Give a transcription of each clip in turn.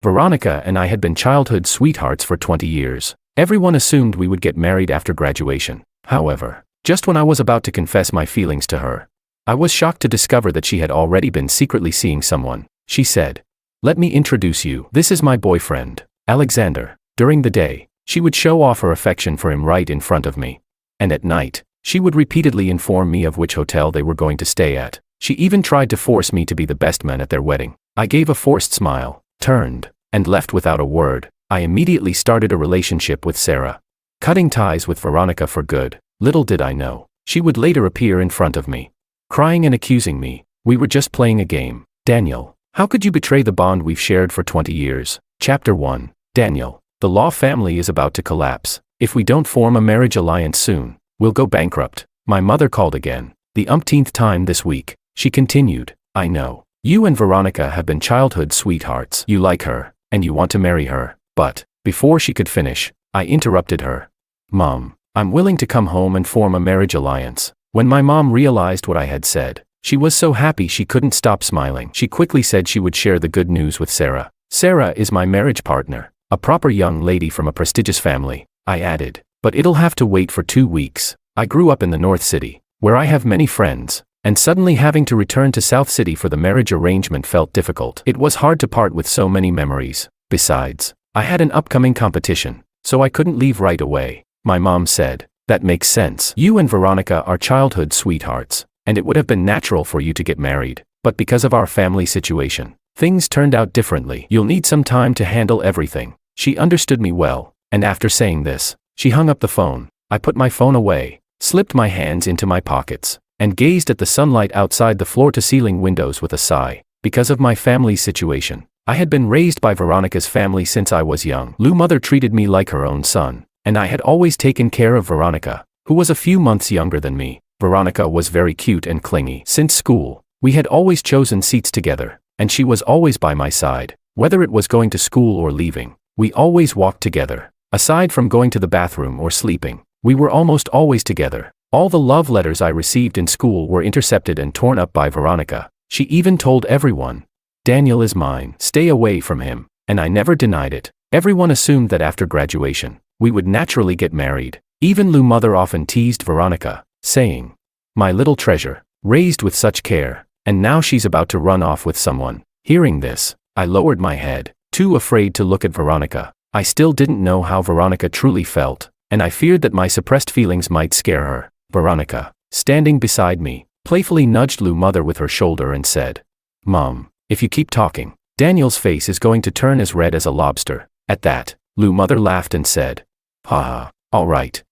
Veronica and I had been childhood sweethearts for 20 years. Everyone assumed we would get married after graduation. However, just when I was about to confess my feelings to her, I was shocked to discover that she had already been secretly seeing someone. She said, "Let me introduce you. This is my boyfriend, Alexander." During the day, she would show off her affection for him right in front of me. And at night, she would repeatedly inform me of which hotel they were going to stay at. She even tried to force me to be the best man at their wedding. I gave a forced smile, turned, and left without a word. I immediately started a relationship with Sarah, cutting ties with Veronica for good. Little did I know, she would later appear in front of me, crying and accusing me. "We were just playing a game. Daniel, how could you betray the bond we've shared for 20 years? Chapter 1. Daniel, the Law family is about to collapse. If we don't form a marriage alliance soon, we'll go bankrupt. My mother called again, the umpteenth time this week. She continued, "I know. You and Veronica have been childhood sweethearts. You like her, and you want to marry her." But, before she could finish, I interrupted her. "Mom, I'm willing to come home and form a marriage alliance." When my mom realized what I had said, she was so happy she couldn't stop smiling. She quickly said she would share the good news with Sarah. "Sarah is my marriage partner, a proper young lady from a prestigious family," I added. "But it'll have to wait for 2 weeks. I grew up in the North City, where I have many friends, and suddenly having to return to South City for the marriage arrangement felt difficult. It was hard to part with so many memories. Besides, I had an upcoming competition, so I couldn't leave right away." My mom said, "That makes sense. You and Veronica are childhood sweethearts, and it would have been natural for you to get married. But because of our family situation, things turned out differently. You'll need some time to handle everything." She understood me well, and after saying this, she hung up the phone. I put my phone away, slipped my hands into my pockets, and gazed at the sunlight outside the floor-to-ceiling windows with a sigh. Because of my family's situation, I had been raised by Veronica's family since I was young. Lou's mother treated me like her own son, and I had always taken care of Veronica, who was a few months younger than me. Veronica was very cute and clingy. Since school, we had always chosen seats together, and she was always by my side. Whether it was going to school or leaving, we always walked together. Aside from going to the bathroom or sleeping, we were almost always together. All the love letters I received in school were intercepted and torn up by Veronica. She even told everyone, "Daniel is mine. Stay away from him." And I never denied it. Everyone assumed that after graduation, we would naturally get married. Even Lou's mother often teased Veronica, saying, "My little treasure, raised with such care, and now she's about to run off with someone." Hearing this, I lowered my head, too afraid to look at Veronica. I still didn't know how Veronica truly felt, and I feared that my suppressed feelings might scare her. Veronica, standing beside me, playfully nudged Lou's mother with her shoulder and said, "Mom, if you keep talking, Daniel's face is going to turn as red as a lobster." At that, Lou's mother laughed and said, "Haha, all right,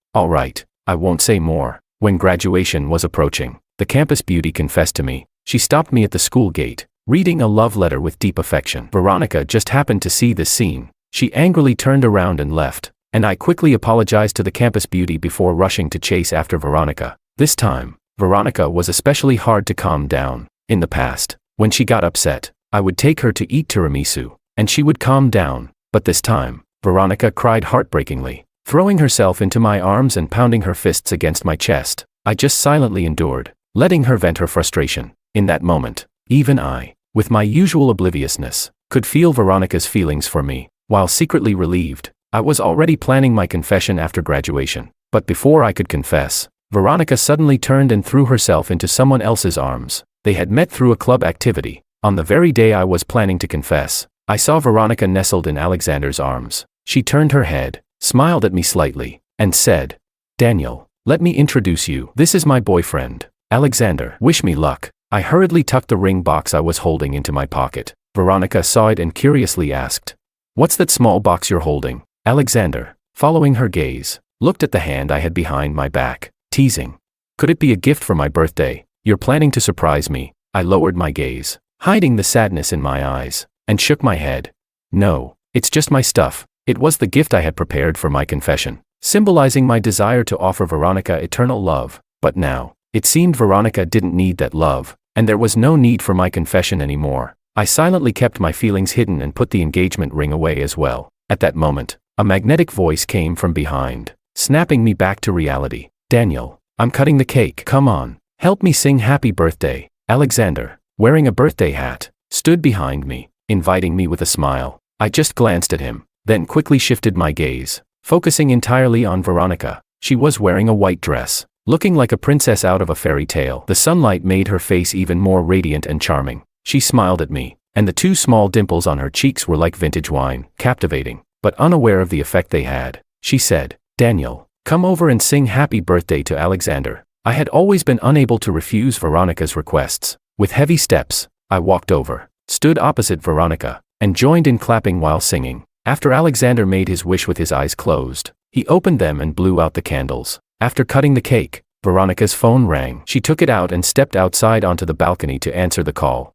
I won't say more." When graduation was approaching, the campus beauty confessed to me. She stopped me at the school gate, reading a love letter with deep affection. Veronica just happened to see this scene. She angrily turned around and left, and I quickly apologized to the campus beauty before rushing to chase after Veronica. This time, Veronica was especially hard to calm down. In the past, when she got upset, I would take her to eat tiramisu, and she would calm down. But this time, Veronica cried heartbreakingly, throwing herself into my arms and pounding her fists against my chest. I just silently endured, letting her vent her frustration. In that moment, even I, with my usual obliviousness, could feel Veronica's feelings for me. While secretly relieved, I was already planning my confession after graduation. But before I could confess, Veronica suddenly turned and threw herself into someone else's arms. They had met through a club activity. On the very day I was planning to confess, I saw Veronica nestled in Alexander's arms. She turned her head, smiled at me slightly, and said, "Daniel, let me introduce you. This is my boyfriend, Alexander. Wish me luck." I hurriedly tucked the ring box I was holding into my pocket. Veronica saw it and curiously asked, "What's that small box you're holding?" Alexander, following her gaze, looked at the hand I had behind my back, teasing, "Could it be a gift for my birthday? You're planning to surprise me?" I lowered my gaze, hiding the sadness in my eyes, and shook my head. "No, it's just my stuff." It was the gift I had prepared for my confession, symbolizing my desire to offer Veronica eternal love. But now, it seemed Veronica didn't need that love, and there was no need for my confession anymore. I silently kept my feelings hidden and put the engagement ring away as well. At that moment, a magnetic voice came from behind, snapping me back to reality. "Daniel, I'm cutting the cake. Come on, help me sing happy birthday." Alexander, wearing a birthday hat, stood behind me, inviting me with a smile. I just glanced at him, then quickly shifted my gaze, focusing entirely on Veronica. She was wearing a white dress, looking like a princess out of a fairy tale. The sunlight made her face even more radiant and charming. She smiled at me, and the 2 small dimples on her cheeks were like vintage wine, captivating, but unaware of the effect they had. She said, "Daniel, come over and sing happy birthday to Alexander." I had always been unable to refuse Veronica's requests. With heavy steps, I walked over, stood opposite Veronica, and joined in clapping while singing. After Alexander made his wish with his eyes closed, he opened them and blew out the candles. After cutting the cake, Veronica's phone rang. She took it out and stepped outside onto the balcony to answer the call.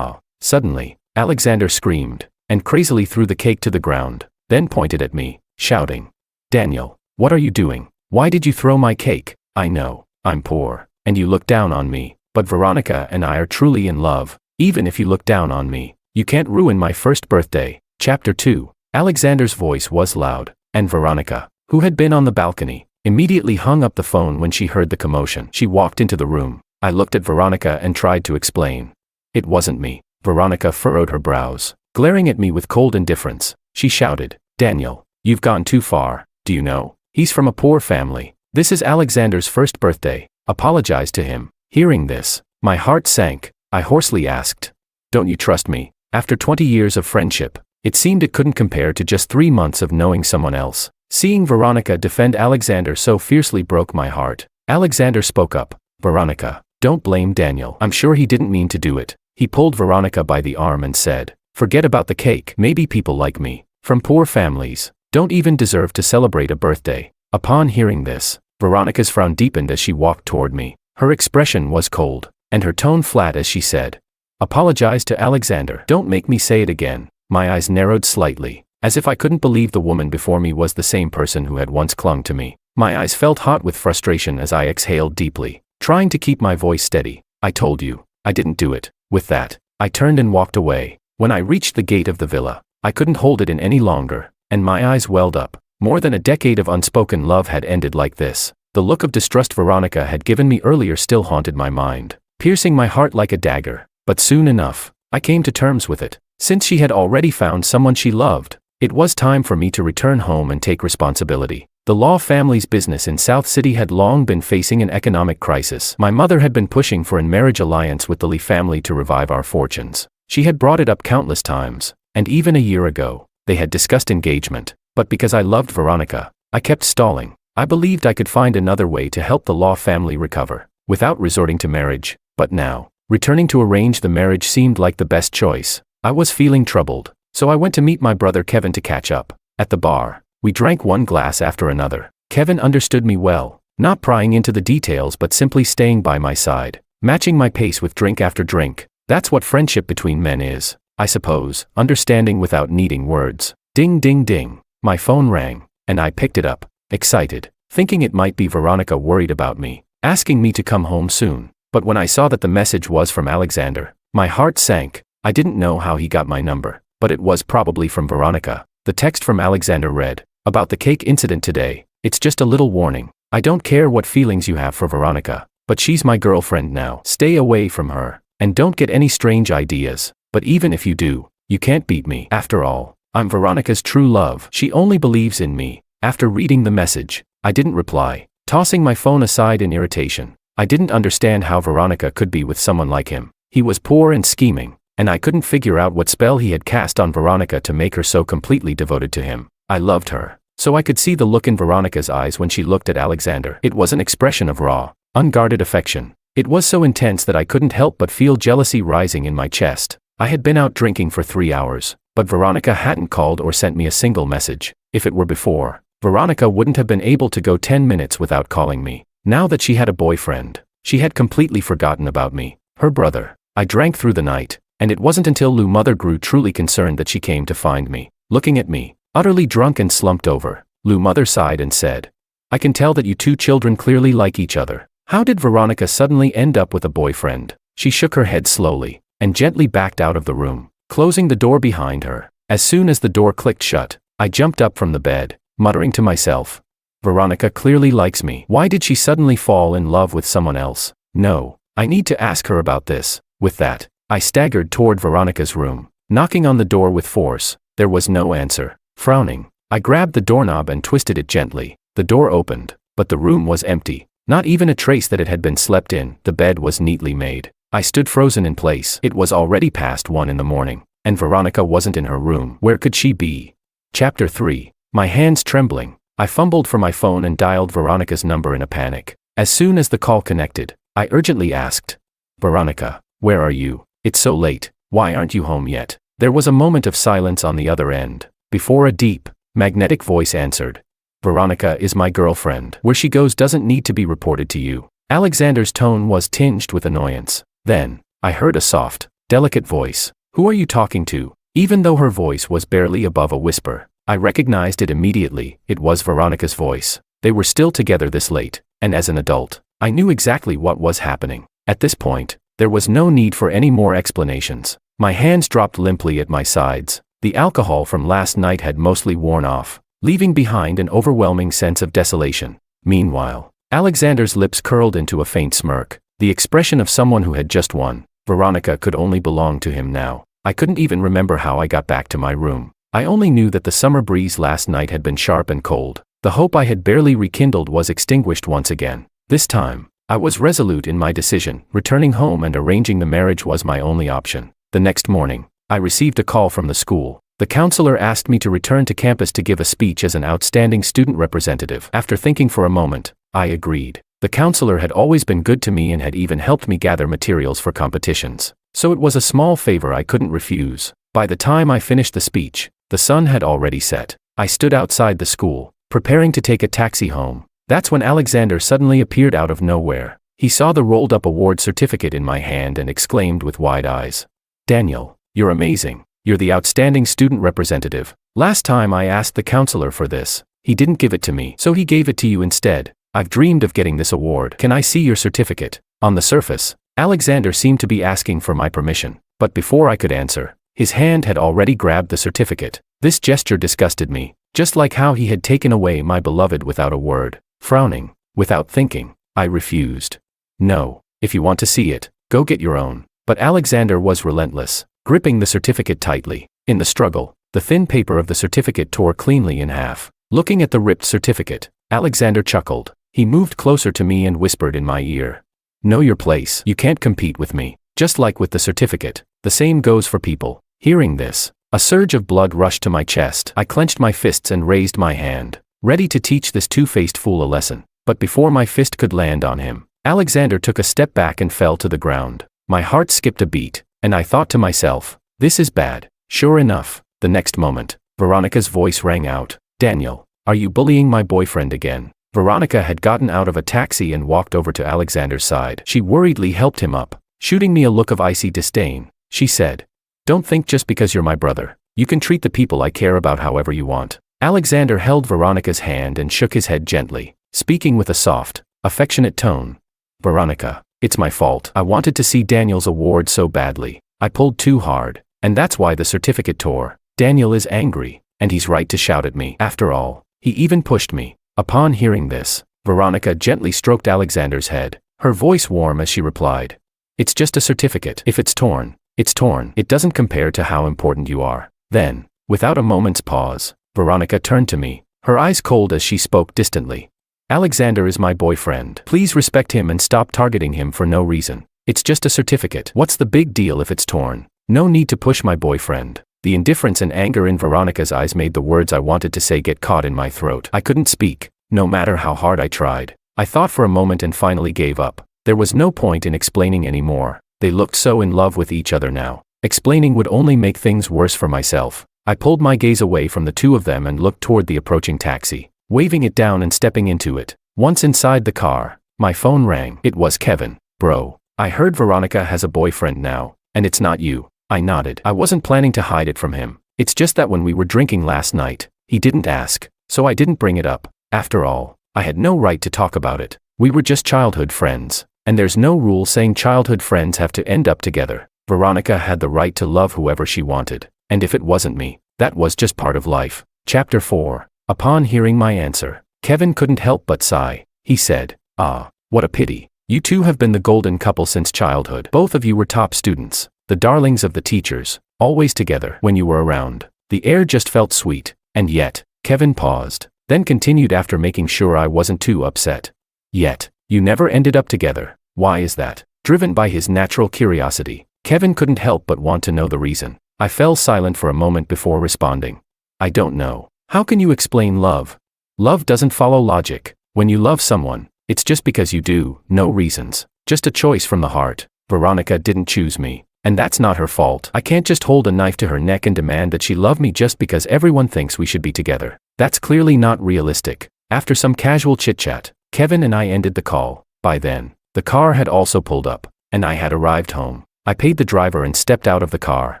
Suddenly, Alexander screamed, and crazily threw the cake to the ground, then pointed at me, shouting, "Daniel, what are you doing? Why did you throw my cake? I know, I'm poor, and you look down on me, but Veronica and I are truly in love. Even if you look down on me, you can't ruin my first birthday." Chapter 2. Alexander's voice was loud, and Veronica, who had been on the balcony, immediately hung up the phone when she heard the commotion. She walked into the room. I looked at Veronica and tried to explain. "It wasn't me." Veronica furrowed her brows, glaring at me with cold indifference. She shouted, "Daniel, you've gone too far. Do you know? He's from a poor family. This is Alexander's first birthday. Apologize to him." Hearing this, my heart sank. I hoarsely asked, "Don't you trust me?" After 20 years of friendship, it seemed it couldn't compare to just 3 months of knowing someone else. Seeing Veronica defend Alexander so fiercely broke my heart. Alexander spoke up, "Veronica, don't blame Daniel. I'm sure he didn't mean to do it." He pulled Veronica by the arm and said, "Forget about the cake. Maybe people like me, from poor families, don't even deserve to celebrate a birthday." Upon hearing this, Veronica's frown deepened as she walked toward me. Her expression was cold, and her tone flat as she said, "Apologize to Alexander. Don't make me say it again." My eyes narrowed slightly, as if I couldn't believe the woman before me was the same person who had once clung to me. My eyes felt hot with frustration as I exhaled deeply, trying to keep my voice steady. "I told you, I didn't do it." With that, I turned and walked away. When I reached the gate of the villa, I couldn't hold it in any longer, and my eyes welled up. More than a decade of unspoken love had ended like this. The look of distrust Veronica had given me earlier still haunted my mind, piercing my heart like a dagger. But soon enough, I came to terms with it. Since she had already found someone she loved, it was time for me to return home and take responsibility. The Law family's business in South City had long been facing an economic crisis. My mother had been pushing for a marriage alliance with the Lee family to revive our fortunes. She had brought it up countless times, and even a year ago, they had discussed engagement. But because I loved Veronica, I kept stalling. I believed I could find another way to help the Law family recover, without resorting to marriage. But now, returning to arrange the marriage seemed like the best choice. I was feeling troubled, so I went to meet my brother Kevin to catch up. At the bar, we drank one glass after another. Kevin understood me well, not prying into the details but simply staying by my side, matching my pace with drink after drink. That's what friendship between men is, I suppose, understanding without needing words. Ding ding ding. My phone rang, and I picked it up, excited, thinking it might be Veronica worried about me, asking me to come home soon. But when I saw that the message was from Alexander, my heart sank. I didn't know how he got my number, but it was probably from Veronica. The text from Alexander read, "About the cake incident today, it's just a little warning. I don't care what feelings you have for Veronica, but she's my girlfriend now. Stay away from her, and don't get any strange ideas. But even if you do, you can't beat me. After all, I'm Veronica's true love. She only believes in me." After reading the message, I didn't reply, tossing my phone aside in irritation. I didn't understand how Veronica could be with someone like him. He was poor and scheming, and I couldn't figure out what spell he had cast on Veronica to make her so completely devoted to him. I loved her, so I could see the look in Veronica's eyes when she looked at Alexander. It was an expression of raw, unguarded affection. It was so intense that I couldn't help but feel jealousy rising in my chest. I had been out drinking for 3 hours, but Veronica hadn't called or sent me a single message. If it were before, Veronica wouldn't have been able to go 10 minutes without calling me. Now that she had a boyfriend, she had completely forgotten about me. Her brother. I drank through the night, and it wasn't until Lou's mother grew truly concerned that she came to find me. Looking at me, utterly drunk and slumped over, Lou's mother sighed and said, "I can tell that you two children clearly like each other. How did Veronica suddenly end up with a boyfriend?" She shook her head slowly, and gently backed out of the room, closing the door behind her. As soon as the door clicked shut, I jumped up from the bed, muttering to myself, "Veronica clearly likes me. Why did she suddenly fall in love with someone else? No, I need to ask her about this." With that, I staggered toward Veronica's room, knocking on the door with force. There was no answer. Frowning, I grabbed the doorknob and twisted it gently. The door opened, but the room was empty. Not even a trace that it had been slept in. The bed was neatly made. I stood frozen in place. It was already past 1 in the morning, and Veronica wasn't in her room. Where could she be? Chapter 3. My hands trembling, I fumbled for my phone and dialed Veronica's number in a panic. As soon as the call connected, I urgently asked, "Veronica, where are you? It's so late. Why aren't you home yet?" There was a moment of silence on the other end, before a deep, magnetic voice answered. "Veronica is my girlfriend. Where she goes doesn't need to be reported to you." Alexander's tone was tinged with annoyance. Then, I heard a soft, delicate voice. "Who are you talking to?" Even though her voice was barely above a whisper, I recognized it immediately. It was Veronica's voice. They were still together this late, and as an adult, I knew exactly what was happening. At this point, there was no need for any more explanations. My hands dropped limply at my sides. The alcohol from last night had mostly worn off, leaving behind an overwhelming sense of desolation. Meanwhile, Alexander's lips curled into a faint smirk, the expression of someone who had just won. Veronica could only belong to him now. I couldn't even remember how I got back to my room. I only knew that the summer breeze last night had been sharp and cold. The hope I had barely rekindled was extinguished once again. This time, I was resolute in my decision. Returning home and arranging the marriage was my only option. The next morning, I received a call from the school. The counselor asked me to return to campus to give a speech as an outstanding student representative. After thinking for a moment, I agreed. The counselor had always been good to me and had even helped me gather materials for competitions, so it was a small favor I couldn't refuse. By the time I finished the speech, the sun had already set. I stood outside the school, preparing to take a taxi home. That's when Alexander suddenly appeared out of nowhere. He saw the rolled-up award certificate in my hand and exclaimed with wide eyes, "Daniel, you're amazing. You're the outstanding student representative. Last time I asked the counselor for this, he didn't give it to me, so he gave it to you instead. I've dreamed of getting this award. Can I see your certificate?" On the surface, Alexander seemed to be asking for my permission, but before I could answer, his hand had already grabbed the certificate. This gesture disgusted me, just like how he had taken away my beloved without a word. Frowning, without thinking, I refused. "No, if you want to see it, go get your own." But Alexander was relentless, gripping the certificate tightly. In the struggle, the thin paper of the certificate tore cleanly in half. Looking at the ripped certificate, Alexander chuckled. He moved closer to me and whispered in my ear, "Know your place. You can't compete with me." Just like with the certificate, the same goes for people. Hearing this, a surge of blood rushed to my chest. I clenched my fists and raised my hand, ready to teach this two-faced fool a lesson. But before my fist could land on him, Alexander took a step back and fell to the ground. My heart skipped a beat, and I thought to myself, this is bad. Sure enough, the next moment, Veronica's voice rang out, "Daniel, are you bullying my boyfriend again?" Veronica had gotten out of a taxi and walked over to Alexander's side. She worriedly helped him up. Shooting me a look of icy disdain, she said, "Don't think just because you're my brother, you can treat the people I care about however you want." Alexander held Veronica's hand and shook his head gently, speaking with a soft, affectionate tone. "Veronica, it's my fault. I wanted to see Daniel's award so badly. I pulled too hard, and that's why the certificate tore. Daniel is angry, and he's right to shout at me. After all, he even pushed me." Upon hearing this, Veronica gently stroked Alexander's head, her voice warm as she replied, "It's just a certificate. If it's torn, it's torn. It doesn't compare to how important you are." Then, without a moment's pause, Veronica turned to me, her eyes cold as she spoke distantly. "Alexander is my boyfriend. Please respect him and stop targeting him for no reason. It's just a certificate. What's the big deal if it's torn? No need to push my boyfriend." The indifference and anger in Veronica's eyes made the words I wanted to say get caught in my throat. I couldn't speak, no matter how hard I tried. I thought for a moment and finally gave up. There was no point in explaining anymore. They looked so in love with each other now. Explaining would only make things worse for myself. I pulled my gaze away from the two of them and looked toward the approaching taxi, waving it down and stepping into it. Once inside the car, my phone rang. It was Kevin. "Bro, I heard Veronica has a boyfriend now, and it's not you." I nodded. I wasn't planning to hide it from him. It's just that when we were drinking last night, he didn't ask, so I didn't bring it up. After all, I had no right to talk about it. We were just childhood friends, and there's no rule saying childhood friends have to end up together. Veronica had the right to love whoever she wanted, and if it wasn't me, that was just part of life. Chapter 4. Upon hearing my answer, Kevin couldn't help but sigh. He said, "Ah, what a pity. You two have been the golden couple since childhood. Both of you were top students, the darlings of the teachers, always together when you were around. The air just felt sweet, and yet, Kevin paused, then continued after making sure I wasn't too upset. Yet, you never ended up together. Why is that? Driven by his natural curiosity, Kevin couldn't help but want to know the reason. I fell silent for a moment before responding. I don't know. How can you explain love? Love doesn't follow logic. When you love someone, it's just because you do, no reasons. Just a choice from the heart. Veronica didn't choose me, and that's not her fault. I can't just hold a knife to her neck and demand that she love me just because everyone thinks we should be together. That's clearly not realistic. After some casual chit-chat, Kevin and I ended the call. By then, the car had also pulled up, and I had arrived home. I paid the driver and stepped out of the car.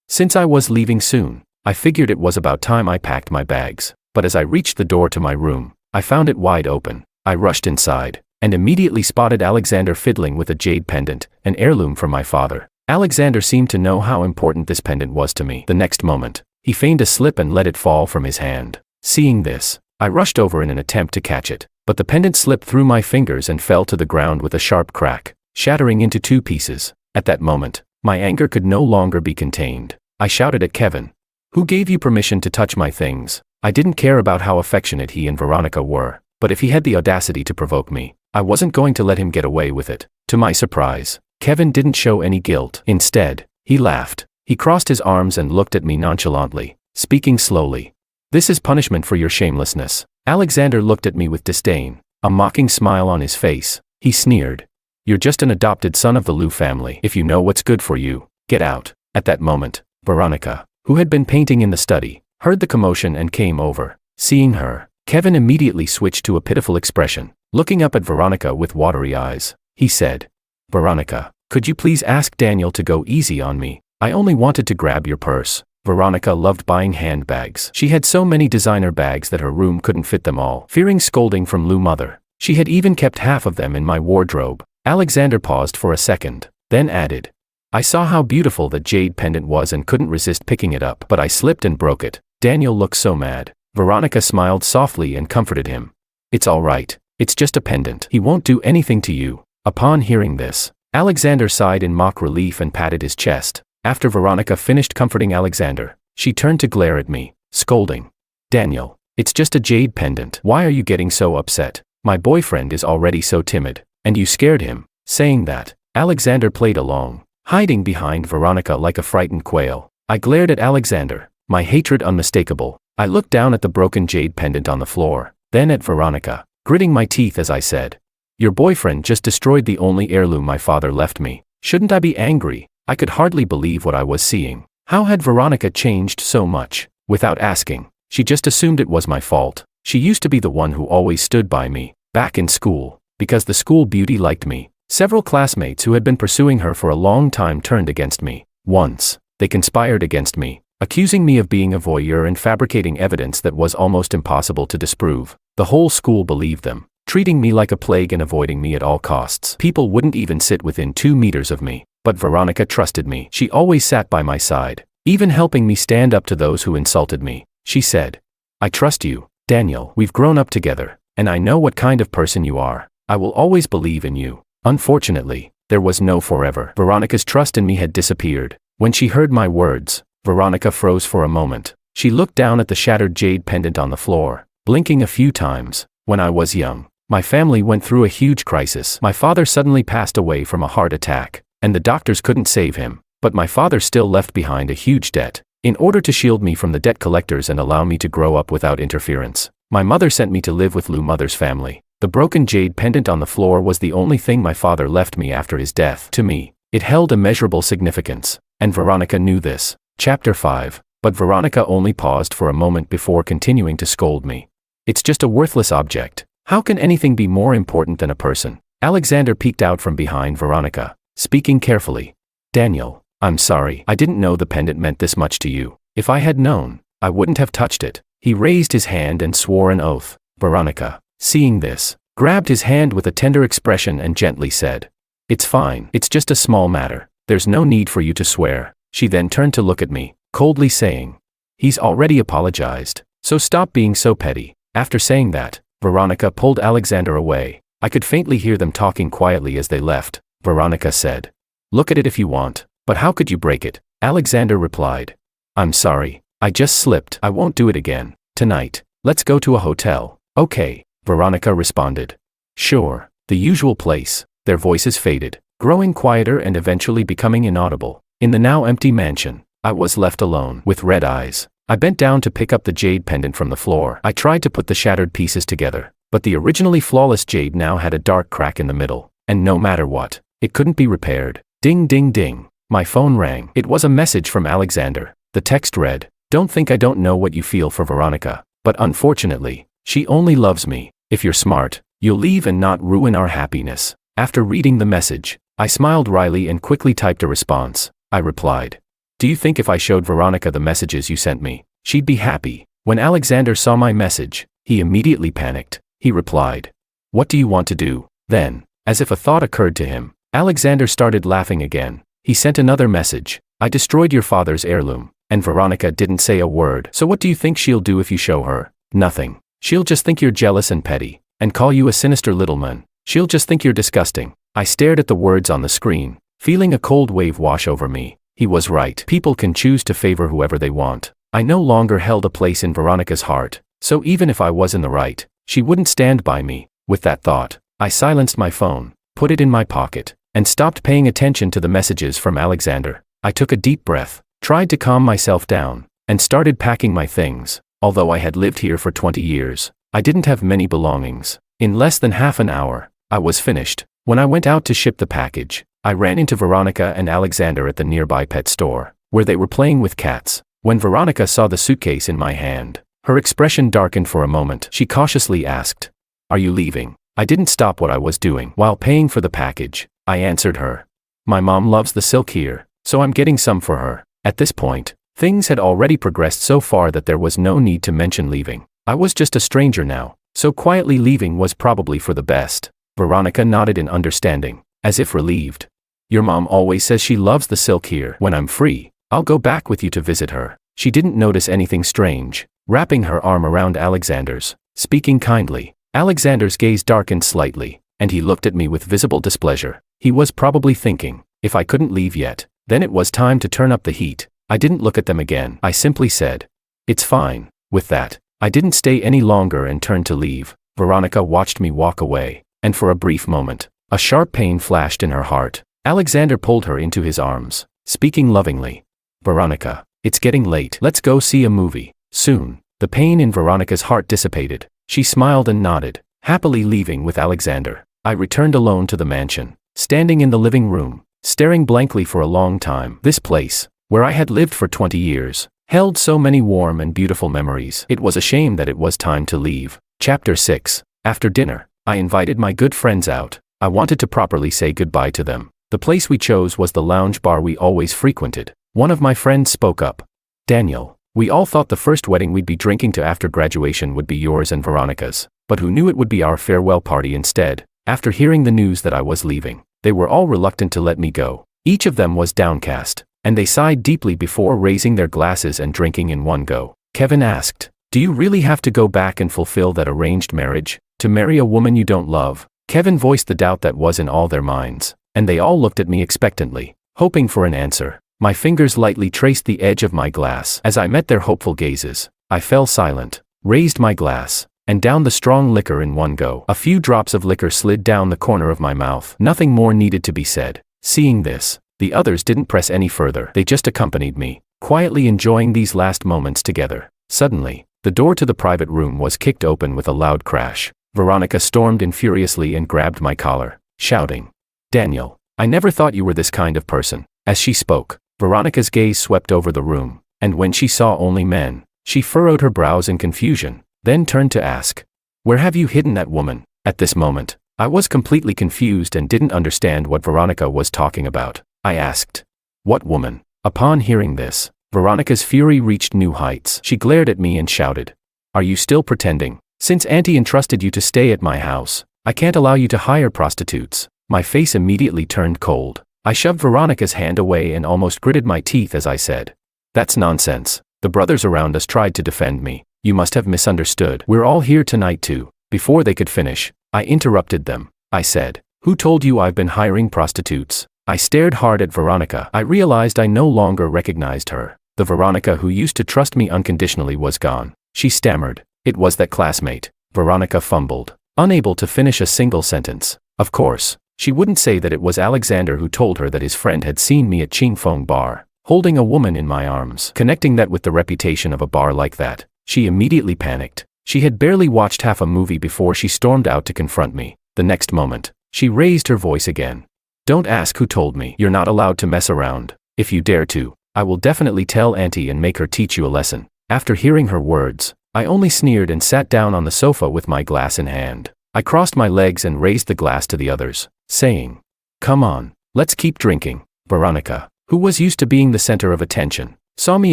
Since I was leaving soon, I figured it was about time I packed my bags. But as I reached the door to my room, I found it wide open. I rushed inside, and immediately spotted Alexander fiddling with a jade pendant, an heirloom from my father. Alexander seemed to know how important this pendant was to me. The next moment, he feigned a slip and let it fall from his hand. Seeing this, I rushed over in an attempt to catch it, but the pendant slipped through my fingers and fell to the ground with a sharp crack, shattering into 2 pieces. At that moment, my anger could no longer be contained. I shouted at Kevin. Who gave you permission to touch my things? I didn't care about how affectionate he and Veronica were, but if he had the audacity to provoke me, I wasn't going to let him get away with it. To my surprise, Kevin didn't show any guilt. Instead, he laughed. He crossed his arms and looked at me nonchalantly, speaking slowly. This is punishment for your shamelessness. Alexander looked at me with disdain, a mocking smile on his face. He sneered. You're just an adopted son of the Liu family. If you know what's good for you, get out. At that moment, Veronica, who had been painting in the study, heard the commotion and came over. Seeing her, Kevin immediately switched to a pitiful expression. Looking up at Veronica with watery eyes, he said, Veronica, could you please ask Daniel to go easy on me? I only wanted to grab your purse. Veronica loved buying handbags. She had so many designer bags that her room couldn't fit them all. Fearing scolding from Liu mother, she had even kept half of them in my wardrobe. Alexander paused for a second, then added, I saw how beautiful that jade pendant was and couldn't resist picking it up, but I slipped and broke it. Daniel looked so mad. Veronica smiled softly and comforted him. It's all right. It's just a pendant. He won't do anything to you. Upon hearing this, Alexander sighed in mock relief and patted his chest. After Veronica finished comforting Alexander, she turned to glare at me, scolding. Daniel, it's just a jade pendant. Why are you getting so upset? My boyfriend is already so timid, and you scared him. Saying that, Alexander played along, hiding behind Veronica like a frightened quail. I glared at Alexander, my hatred unmistakable. I looked down at the broken jade pendant on the floor, then at Veronica, gritting my teeth as I said, your boyfriend just destroyed the only heirloom my father left me. Shouldn't I be angry? I could hardly believe what I was seeing. How had Veronica changed so much? Without asking, she just assumed it was my fault. She used to be the one who always stood by me, back in school, because the school beauty liked me. Several classmates who had been pursuing her for a long time turned against me. Once, they conspired against me, accusing me of being a voyeur and fabricating evidence that was almost impossible to disprove. The whole school believed them, treating me like a plague and avoiding me at all costs. People wouldn't even sit within 2 meters of me. But Veronica trusted me. She always sat by my side, even helping me stand up to those who insulted me. She said, I trust you, Daniel. We've grown up together, and I know what kind of person you are. I will always believe in you. Unfortunately, there was no forever. Veronica's trust in me had disappeared. When she heard my words, Veronica froze for a moment. She looked down at the shattered jade pendant on the floor, blinking a few times. When I was young, my family went through a huge crisis. My father suddenly passed away from a heart attack, and the doctors couldn't save him. But my father still left behind a huge debt. In order to shield me from the debt collectors and allow me to grow up without interference, my mother sent me to live with Liu mother's family. The broken jade pendant on the floor was the only thing my father left me after his death. To me, it held immeasurable significance, and Veronica knew this. Chapter 5. But Veronica only paused for a moment before continuing to scold me. It's just a worthless object. How can anything be more important than a person? Alexander peeked out from behind Veronica, speaking carefully. Daniel, I'm sorry. I didn't know the pendant meant this much to you. If I had known, I wouldn't have touched it. He raised his hand and swore an oath. Veronica, seeing this, grabbed his hand with a tender expression and gently said, It's fine. It's just a small matter. There's no need for you to swear. She then turned to look at me, coldly saying, He's already apologized, so stop being so petty. After saying that, Veronica pulled Alexander away. I could faintly hear them talking quietly as they left. Veronica said, Look at it if you want, but how could you break it? Alexander replied, I'm sorry, I just slipped. I won't do it again. Tonight. Let's go to a hotel. Okay, Veronica responded. Sure, the usual place. Their voices faded, growing quieter and eventually becoming inaudible. In the now empty mansion, I was left alone, with red eyes. I bent down to pick up the jade pendant from the floor. I tried to put the shattered pieces together, but the originally flawless jade now had a dark crack in the middle, and no matter what, it couldn't be repaired. Ding ding ding. My phone rang. It was a message from Alexander. The text read, "Don't think I don't know what you feel for Veronica, but unfortunately, she only loves me. If you're smart, you'll leave and not ruin our happiness." After reading the message, I smiled wryly and quickly typed a response. I replied, "Do you think if I showed Veronica the messages you sent me, she'd be happy?" When Alexander saw my message, he immediately panicked. He replied, "What do you want to do?" Then, as if a thought occurred to him, Alexander started laughing again. He sent another message. "I destroyed your father's heirloom, and Veronica didn't say a word. So what do you think she'll do if you show her?" "Nothing. She'll just think you're jealous and petty, and call you a sinister little man. She'll just think you're disgusting." I stared at the words on the screen, feeling a cold wave wash over me. He was right. People can choose to favor whoever they want. I no longer held a place in Veronica's heart, so even if I was in the right, she wouldn't stand by me. With that thought, I silenced my phone, put it in my pocket, and stopped paying attention to the messages from Alexander. I took a deep breath, tried to calm myself down, and started packing my things. Although I had lived here for 20 years, I didn't have many belongings. In less than half an hour, I was finished. When I went out to ship the package, I ran into Veronica and Alexander at the nearby pet store, where they were playing with cats. When Veronica saw the suitcase in my hand, her expression darkened for a moment. She cautiously asked, "Are you leaving?" I didn't stop what I was doing. While paying for the package, I answered her, "My mom loves the silk here, so I'm getting some for her." At this point, things had already progressed so far that there was no need to mention leaving. I was just a stranger now, so quietly leaving was probably for the best. Veronica nodded in understanding, as if relieved. "Your mom always says she loves the silk here. When I'm free, I'll go back with you to visit her." She didn't notice anything strange, wrapping her arm around Alexander's, speaking kindly. Alexander's gaze darkened slightly, and he looked at me with visible displeasure. He was probably thinking, if I couldn't leave yet, then it was time to turn up the heat. I didn't look at them again. I simply said, "It's fine." With that, I didn't stay any longer and turned to leave. Veronica watched me walk away, and for a brief moment, a sharp pain flashed in her heart. Alexander pulled her into his arms, speaking lovingly. "Veronica, it's getting late. Let's go see a movie." Soon, the pain in Veronica's heart dissipated. She smiled and nodded, happily leaving with Alexander. I returned alone to the mansion, standing in the living room, staring blankly for a long time. This place, where I had lived for 20 years, held so many warm and beautiful memories. It was a shame that it was time to leave. Chapter 6. After dinner, I invited my good friends out. I wanted to properly say goodbye to them. The place we chose was the lounge bar we always frequented. One of my friends spoke up. "Daniel, we all thought the first wedding we'd be drinking to after graduation would be yours and Veronica's, but who knew it would be our farewell party instead?" After hearing the news that I was leaving, they were all reluctant to let me go. Each of them was downcast, and they sighed deeply before raising their glasses and drinking in one go. Kevin asked, "Do you really have to go back and fulfill that arranged marriage, to marry a woman you don't love?" Kevin voiced the doubt that was in all their minds, and they all looked at me expectantly, hoping for an answer. My fingers lightly traced the edge of my glass. As I met their hopeful gazes, I fell silent, raised my glass, and downed the strong liquor in one go. A few drops of liquor slid down the corner of my mouth. Nothing more needed to be said. Seeing this, the others didn't press any further. They just accompanied me, quietly enjoying these last moments together. Suddenly, the door to the private room was kicked open with a loud crash. Veronica stormed in furiously and grabbed my collar, shouting, "Daniel, I never thought you were this kind of person." As she spoke, Veronica's gaze swept over the room, and when she saw only men, she furrowed her brows in confusion, then turned to ask, "Where have you hidden that woman?" At this moment, I was completely confused and didn't understand what Veronica was talking about. I asked, "What woman?" Upon hearing this, Veronica's fury reached new heights. She glared at me and shouted, "Are you still pretending? Since Auntie entrusted you to stay at my house, I can't allow you to hire prostitutes." My face immediately turned cold. I shoved Veronica's hand away and almost gritted my teeth as I said, "That's nonsense. The brothers around us tried to defend me. You must have misunderstood. We're all here tonight too." Before they could finish, I interrupted them. I said, "Who told you I've been hiring prostitutes?" I stared hard at Veronica. I realized I no longer recognized her. The Veronica who used to trust me unconditionally was gone. She stammered. It was that classmate. Veronica fumbled, unable to finish a single sentence. Of course, she wouldn't say that it was Alexander who told her that his friend had seen me at Ching Fong Bar, holding a woman in my arms. Connecting that with the reputation of a bar like that, she immediately panicked. She had barely watched half a movie before she stormed out to confront me. The next moment, she raised her voice again. Don't ask who told me. You're not allowed to mess around. If you dare to, I will definitely tell Auntie and make her teach you a lesson. After hearing her words, I only sneered and sat down on the sofa with my glass in hand. I crossed my legs and raised the glass to the others, saying, "Come on, let's keep drinking." Veronica, who was used to being the center of attention, saw me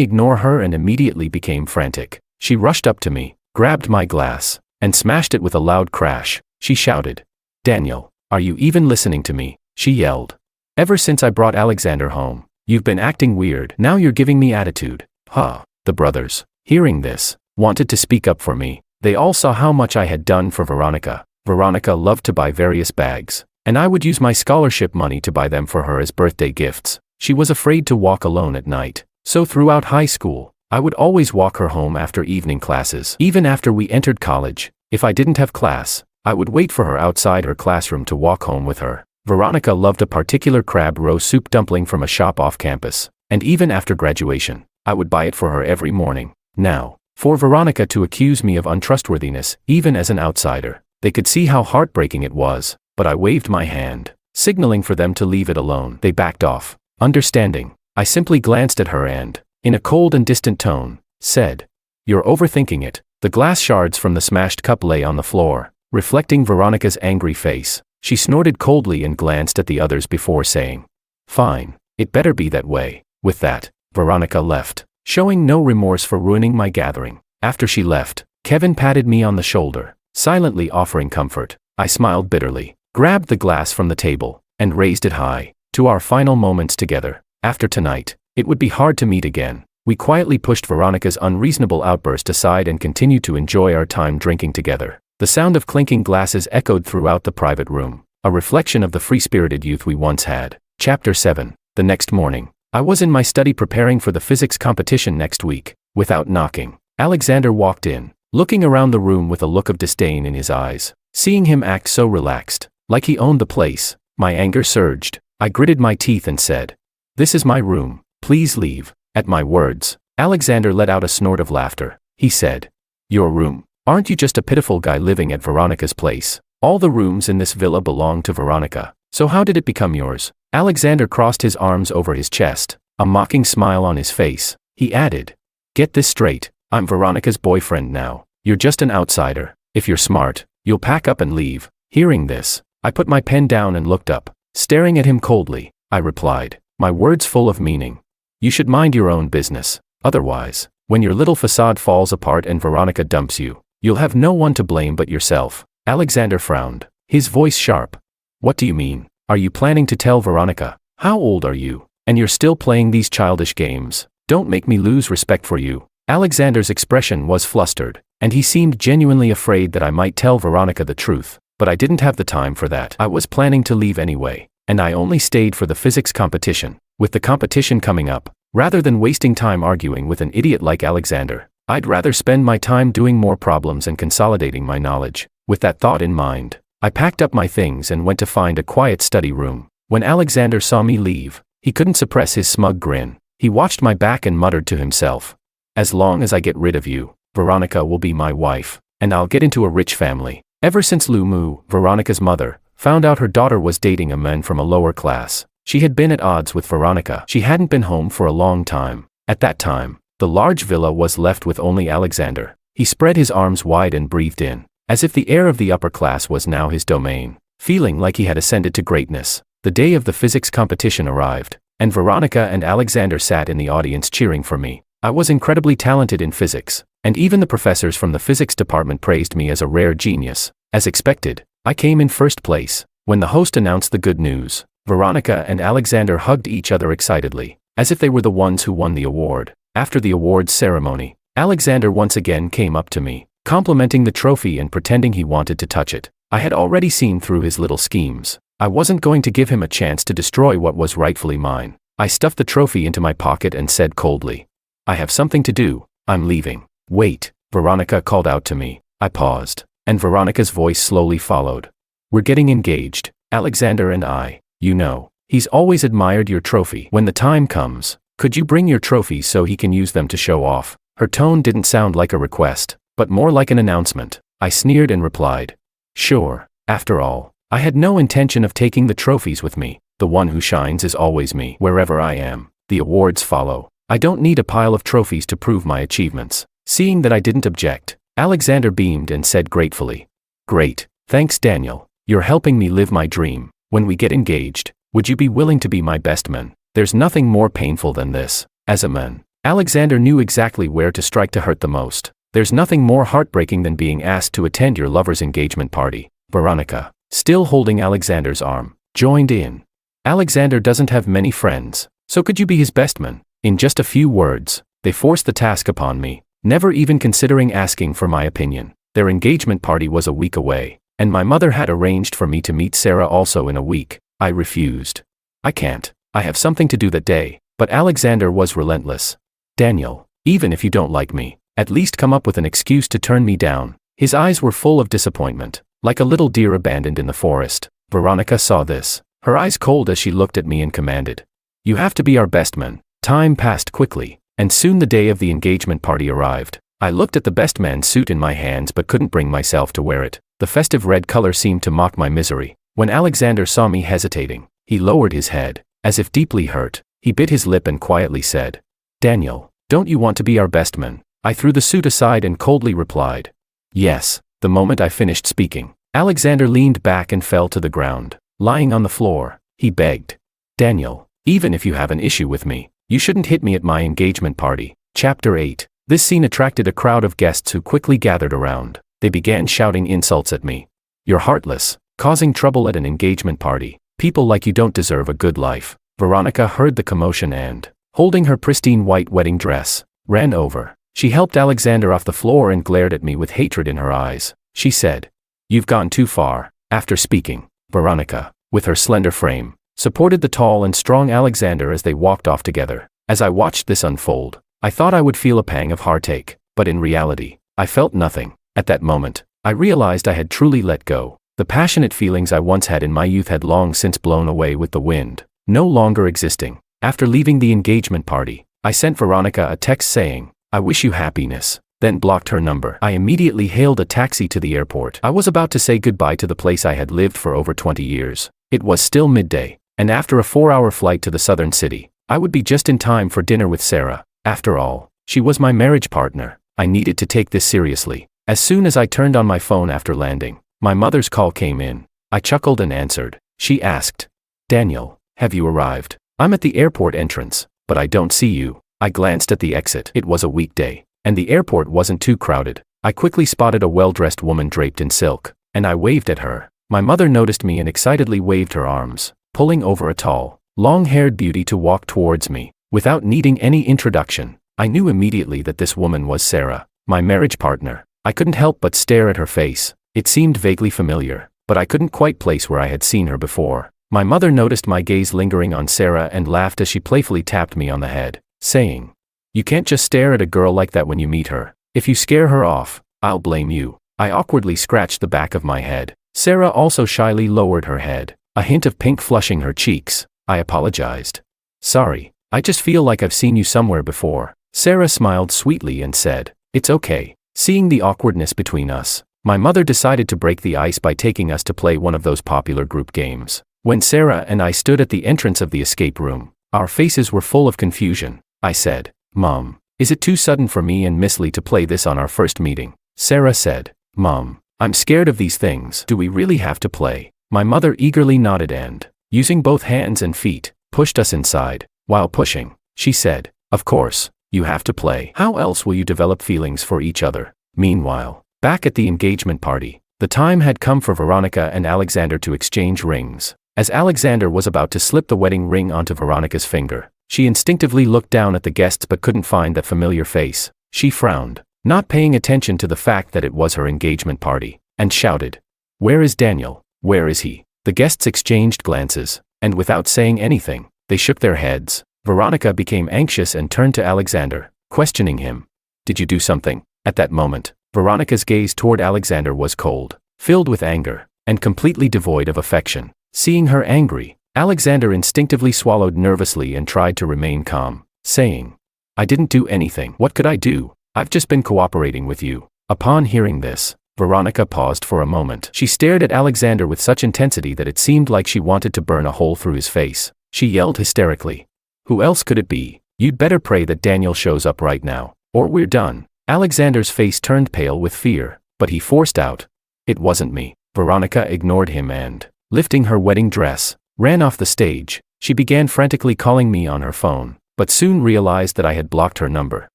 ignore her and immediately became frantic. She rushed up to me, grabbed my glass, and smashed it with a loud crash. She shouted, "Daniel, are you even listening to me?" she yelled. "Ever since I brought Alexander home, you've been acting weird. Now you're giving me attitude." Huh. The brothers, hearing this, wanted to speak up for me. They all saw how much I had done for Veronica. Veronica loved to buy various bags, and I would use my scholarship money to buy them for her as birthday gifts. She was afraid to walk alone at night, so throughout high school, I would always walk her home after evening classes. Even after we entered college, if I didn't have class, I would wait for her outside her classroom to walk home with her. Veronica loved a particular crab roe soup dumpling from a shop off campus, and even after graduation, I would buy it for her every morning. Now, for Veronica to accuse me of untrustworthiness, even as an outsider, they could see how heartbreaking it was, but I waved my hand, signaling for them to leave it alone. They backed off. Understanding, I simply glanced at her and, in a cold and distant tone, said, "You're overthinking it." The glass shards from the smashed cup lay on the floor, reflecting Veronica's angry face. She snorted coldly and glanced at the others before saying, "Fine, it better be that way." With that, Veronica left, showing no remorse for ruining my gathering. After she left, Kevin patted me on the shoulder, silently offering comfort. I smiled bitterly, grabbed the glass from the table, and raised it high. To our final moments together. After tonight, it would be hard to meet again. We quietly pushed Veronica's unreasonable outburst aside and continued to enjoy our time drinking together. The sound of clinking glasses echoed throughout the private room, a reflection of the free-spirited youth we once had. Chapter 7. The next morning, I was in my study preparing for the physics competition next week. Without knocking, Alexander walked in, looking around the room with a look of disdain in his eyes. Seeing him act so relaxed, like he owned the place, my anger surged. I gritted my teeth and said, "This is my room, please leave." At my words, Alexander let out a snort of laughter. He said, "Your room? Aren't you just a pitiful guy living at Veronica's place? All the rooms in this villa belong to Veronica, so how did it become yours?" Alexander crossed his arms over his chest, a mocking smile on his face. He added, "Get this straight, I'm Veronica's boyfriend now. You're just an outsider. If you're smart, you'll pack up and leave." Hearing this, I put my pen down and looked up. Staring at him coldly, I replied, my words full of meaning. "You should mind your own business. Otherwise, when your little facade falls apart and Veronica dumps you, you'll have no one to blame but yourself." Alexander frowned, his voice sharp. "What do you mean? Are you planning to tell Veronica? How old are you? And you're still playing these childish games? Don't make me lose respect for you." Alexander's expression was flustered, and he seemed genuinely afraid that I might tell Veronica the truth. But I didn't have the time for that. I was planning to leave anyway, and I only stayed for the physics competition. With the competition coming up, rather than wasting time arguing with an idiot like Alexander, I'd rather spend my time doing more problems and consolidating my knowledge. With that thought in mind, I packed up my things and went to find a quiet study room. When Alexander saw me leave, he couldn't suppress his smug grin. He watched my back and muttered to himself, "As long as I get rid of you, Veronica will be my wife, and I'll get into a rich family." Ever since Lu Mu, Veronica's mother, found out her daughter was dating a man from a lower class, she had been at odds with Veronica. She hadn't been home for a long time. At that time, the large villa was left with only Alexander. He spread his arms wide and breathed in, as if the air of the upper class was now his domain. Feeling like he had ascended to greatness, the day of the physics competition arrived, and Veronica and Alexander sat in the audience cheering for me. I was incredibly talented in physics, and even the professors from the physics department praised me as a rare genius. As expected, I came in first place. When the host announced the good news, Veronica and Alexander hugged each other excitedly, as if they were the ones who won the award. After the awards ceremony, Alexander once again came up to me, complimenting the trophy and pretending he wanted to touch it. I had already seen through his little schemes. I wasn't going to give him a chance to destroy what was rightfully mine. I stuffed the trophy into my pocket and said coldly, I have something to do. I'm leaving. Wait, Veronica called out to me. I paused, and Veronica's voice slowly followed. We're getting engaged, Alexander and I. You know, he's always admired your trophy. When the time comes, could you bring your trophies so he can use them to show off? Her tone didn't sound like a request, but more like an announcement. I sneered and replied, sure. After all, I had no intention of taking the trophies with me. The one who shines is always me. Wherever I am, the awards follow. I don't need a pile of trophies to prove my achievements. Seeing that I didn't object, Alexander beamed and said gratefully, great, thanks Daniel. You're helping me live my dream. When we get engaged, would you be willing to be my best man? There's nothing more painful than this. As a man, Alexander knew exactly where to strike to hurt the most. There's nothing more heartbreaking than being asked to attend your lover's engagement party. Veronica, still holding Alexander's arm, joined in. Alexander doesn't have many friends, so could you be his best man? In just a few words, they forced the task upon me, never even considering asking for my opinion. Their engagement party was a week away, and my mother had arranged for me to meet Sarah also in a week. I refused. I can't. I have something to do that day. But Alexander was relentless. Daniel, even if you don't like me, at least come up with an excuse to turn me down. His eyes were full of disappointment, like a little deer abandoned in the forest. Veronica saw this, her eyes cold as she looked at me and commanded, you have to be our best man. Time passed quickly, and soon the day of the engagement party arrived. I looked at the best man suit in my hands but couldn't bring myself to wear it. The festive red color seemed to mock my misery. When Alexander saw me hesitating, he lowered his head, as if deeply hurt. He bit his lip and quietly said, Daniel, don't you want to be our best man? I threw the suit aside and coldly replied, yes. The moment I finished speaking, Alexander leaned back and fell to the ground. Lying on the floor, he begged, Daniel, even if you have an issue with me, you shouldn't hit me at my engagement party. Chapter 8. This scene attracted a crowd of guests who quickly gathered around. They began shouting insults at me. You're heartless, causing trouble at an engagement party. People like you don't deserve a good life. Veronica heard the commotion and, holding her pristine white wedding dress, ran over. She helped Alexander off the floor and glared at me with hatred in her eyes. She said, you've gone too far. After speaking, Veronica, with her slender frame, supported the tall and strong Alexander as they walked off together. As I watched this unfold, I thought I would feel a pang of heartache, but in reality, I felt nothing. At that moment, I realized I had truly let go. The passionate feelings I once had in my youth had long since blown away with the wind, no longer existing. After leaving the engagement party, I sent Veronica a text saying, I wish you happiness, then blocked her number. I immediately hailed a taxi to the airport. I was about to say goodbye to the place I had lived for over 20 years. It was still midday, and after a 4-hour flight to the southern city, I would be just in time for dinner with Sarah. After all, she was my marriage partner. I needed to take this seriously. As soon as I turned on my phone after landing, my mother's call came in. I chuckled and answered. She asked, Daniel, have you arrived? I'm at the airport entrance, but I don't see you. I glanced at the exit. It was a weekday, and the airport wasn't too crowded. I quickly spotted a well-dressed woman draped in silk, and I waved at her. My mother noticed me and excitedly waved her arms, pulling over a tall, long-haired beauty to walk towards me. Without needing any introduction, I knew immediately that this woman was Sarah, my marriage partner. I couldn't help but stare at her face. It seemed vaguely familiar, but I couldn't quite place where I had seen her before. My mother noticed my gaze lingering on Sarah and laughed as she playfully tapped me on the head, saying, you can't just stare at a girl like that when you meet her. If you scare her off, I'll blame you. I awkwardly scratched the back of my head. Sarah also shyly lowered her head, a hint of pink flushing her cheeks. I apologized. Sorry, I just feel like I've seen you somewhere before. Sarah smiled sweetly and said, it's okay. Seeing the awkwardness between us, my mother decided to break the ice by taking us to play one of those popular group games. When Sarah and I stood at the entrance of the escape room, our faces were full of confusion. I said, Mom, is it too sudden for me and Miss Lee to play this on our first meeting? Sarah said, Mom, I'm scared of these things. Do we really have to play? My mother eagerly nodded and, using both hands and feet, pushed us inside. While pushing, she said, of course, you have to play. How else will you develop feelings for each other? Meanwhile, back at the engagement party, the time had come for Veronica and Alexander to exchange rings. As Alexander was about to slip the wedding ring onto Veronica's finger, she instinctively looked down at the guests but couldn't find that familiar face. She frowned, not paying attention to the fact that it was her engagement party, and shouted, where is Daniel? Where is he? The guests exchanged glances, and without saying anything, they shook their heads. Veronica became anxious and turned to Alexander. questioning him. Did you do something? At that moment, Veronica's gaze toward Alexander was cold, filled with anger, and completely devoid of affection. Seeing her angry, Alexander instinctively swallowed nervously and tried to remain calm, saying, I didn't do anything. What could I do? I've just been cooperating with you. Upon hearing this, Veronica paused for a moment. She stared at Alexander with such intensity that it seemed like she wanted to burn a hole through his face. She yelled hysterically. Who else could it be? You'd better pray that Daniel shows up right now, or we're done. Alexander's face turned pale with fear, but he forced out, It wasn't me. Veronica ignored him and, lifting her wedding dress, ran off the stage. She began frantically calling me on her phone, but soon realized that I had blocked her number.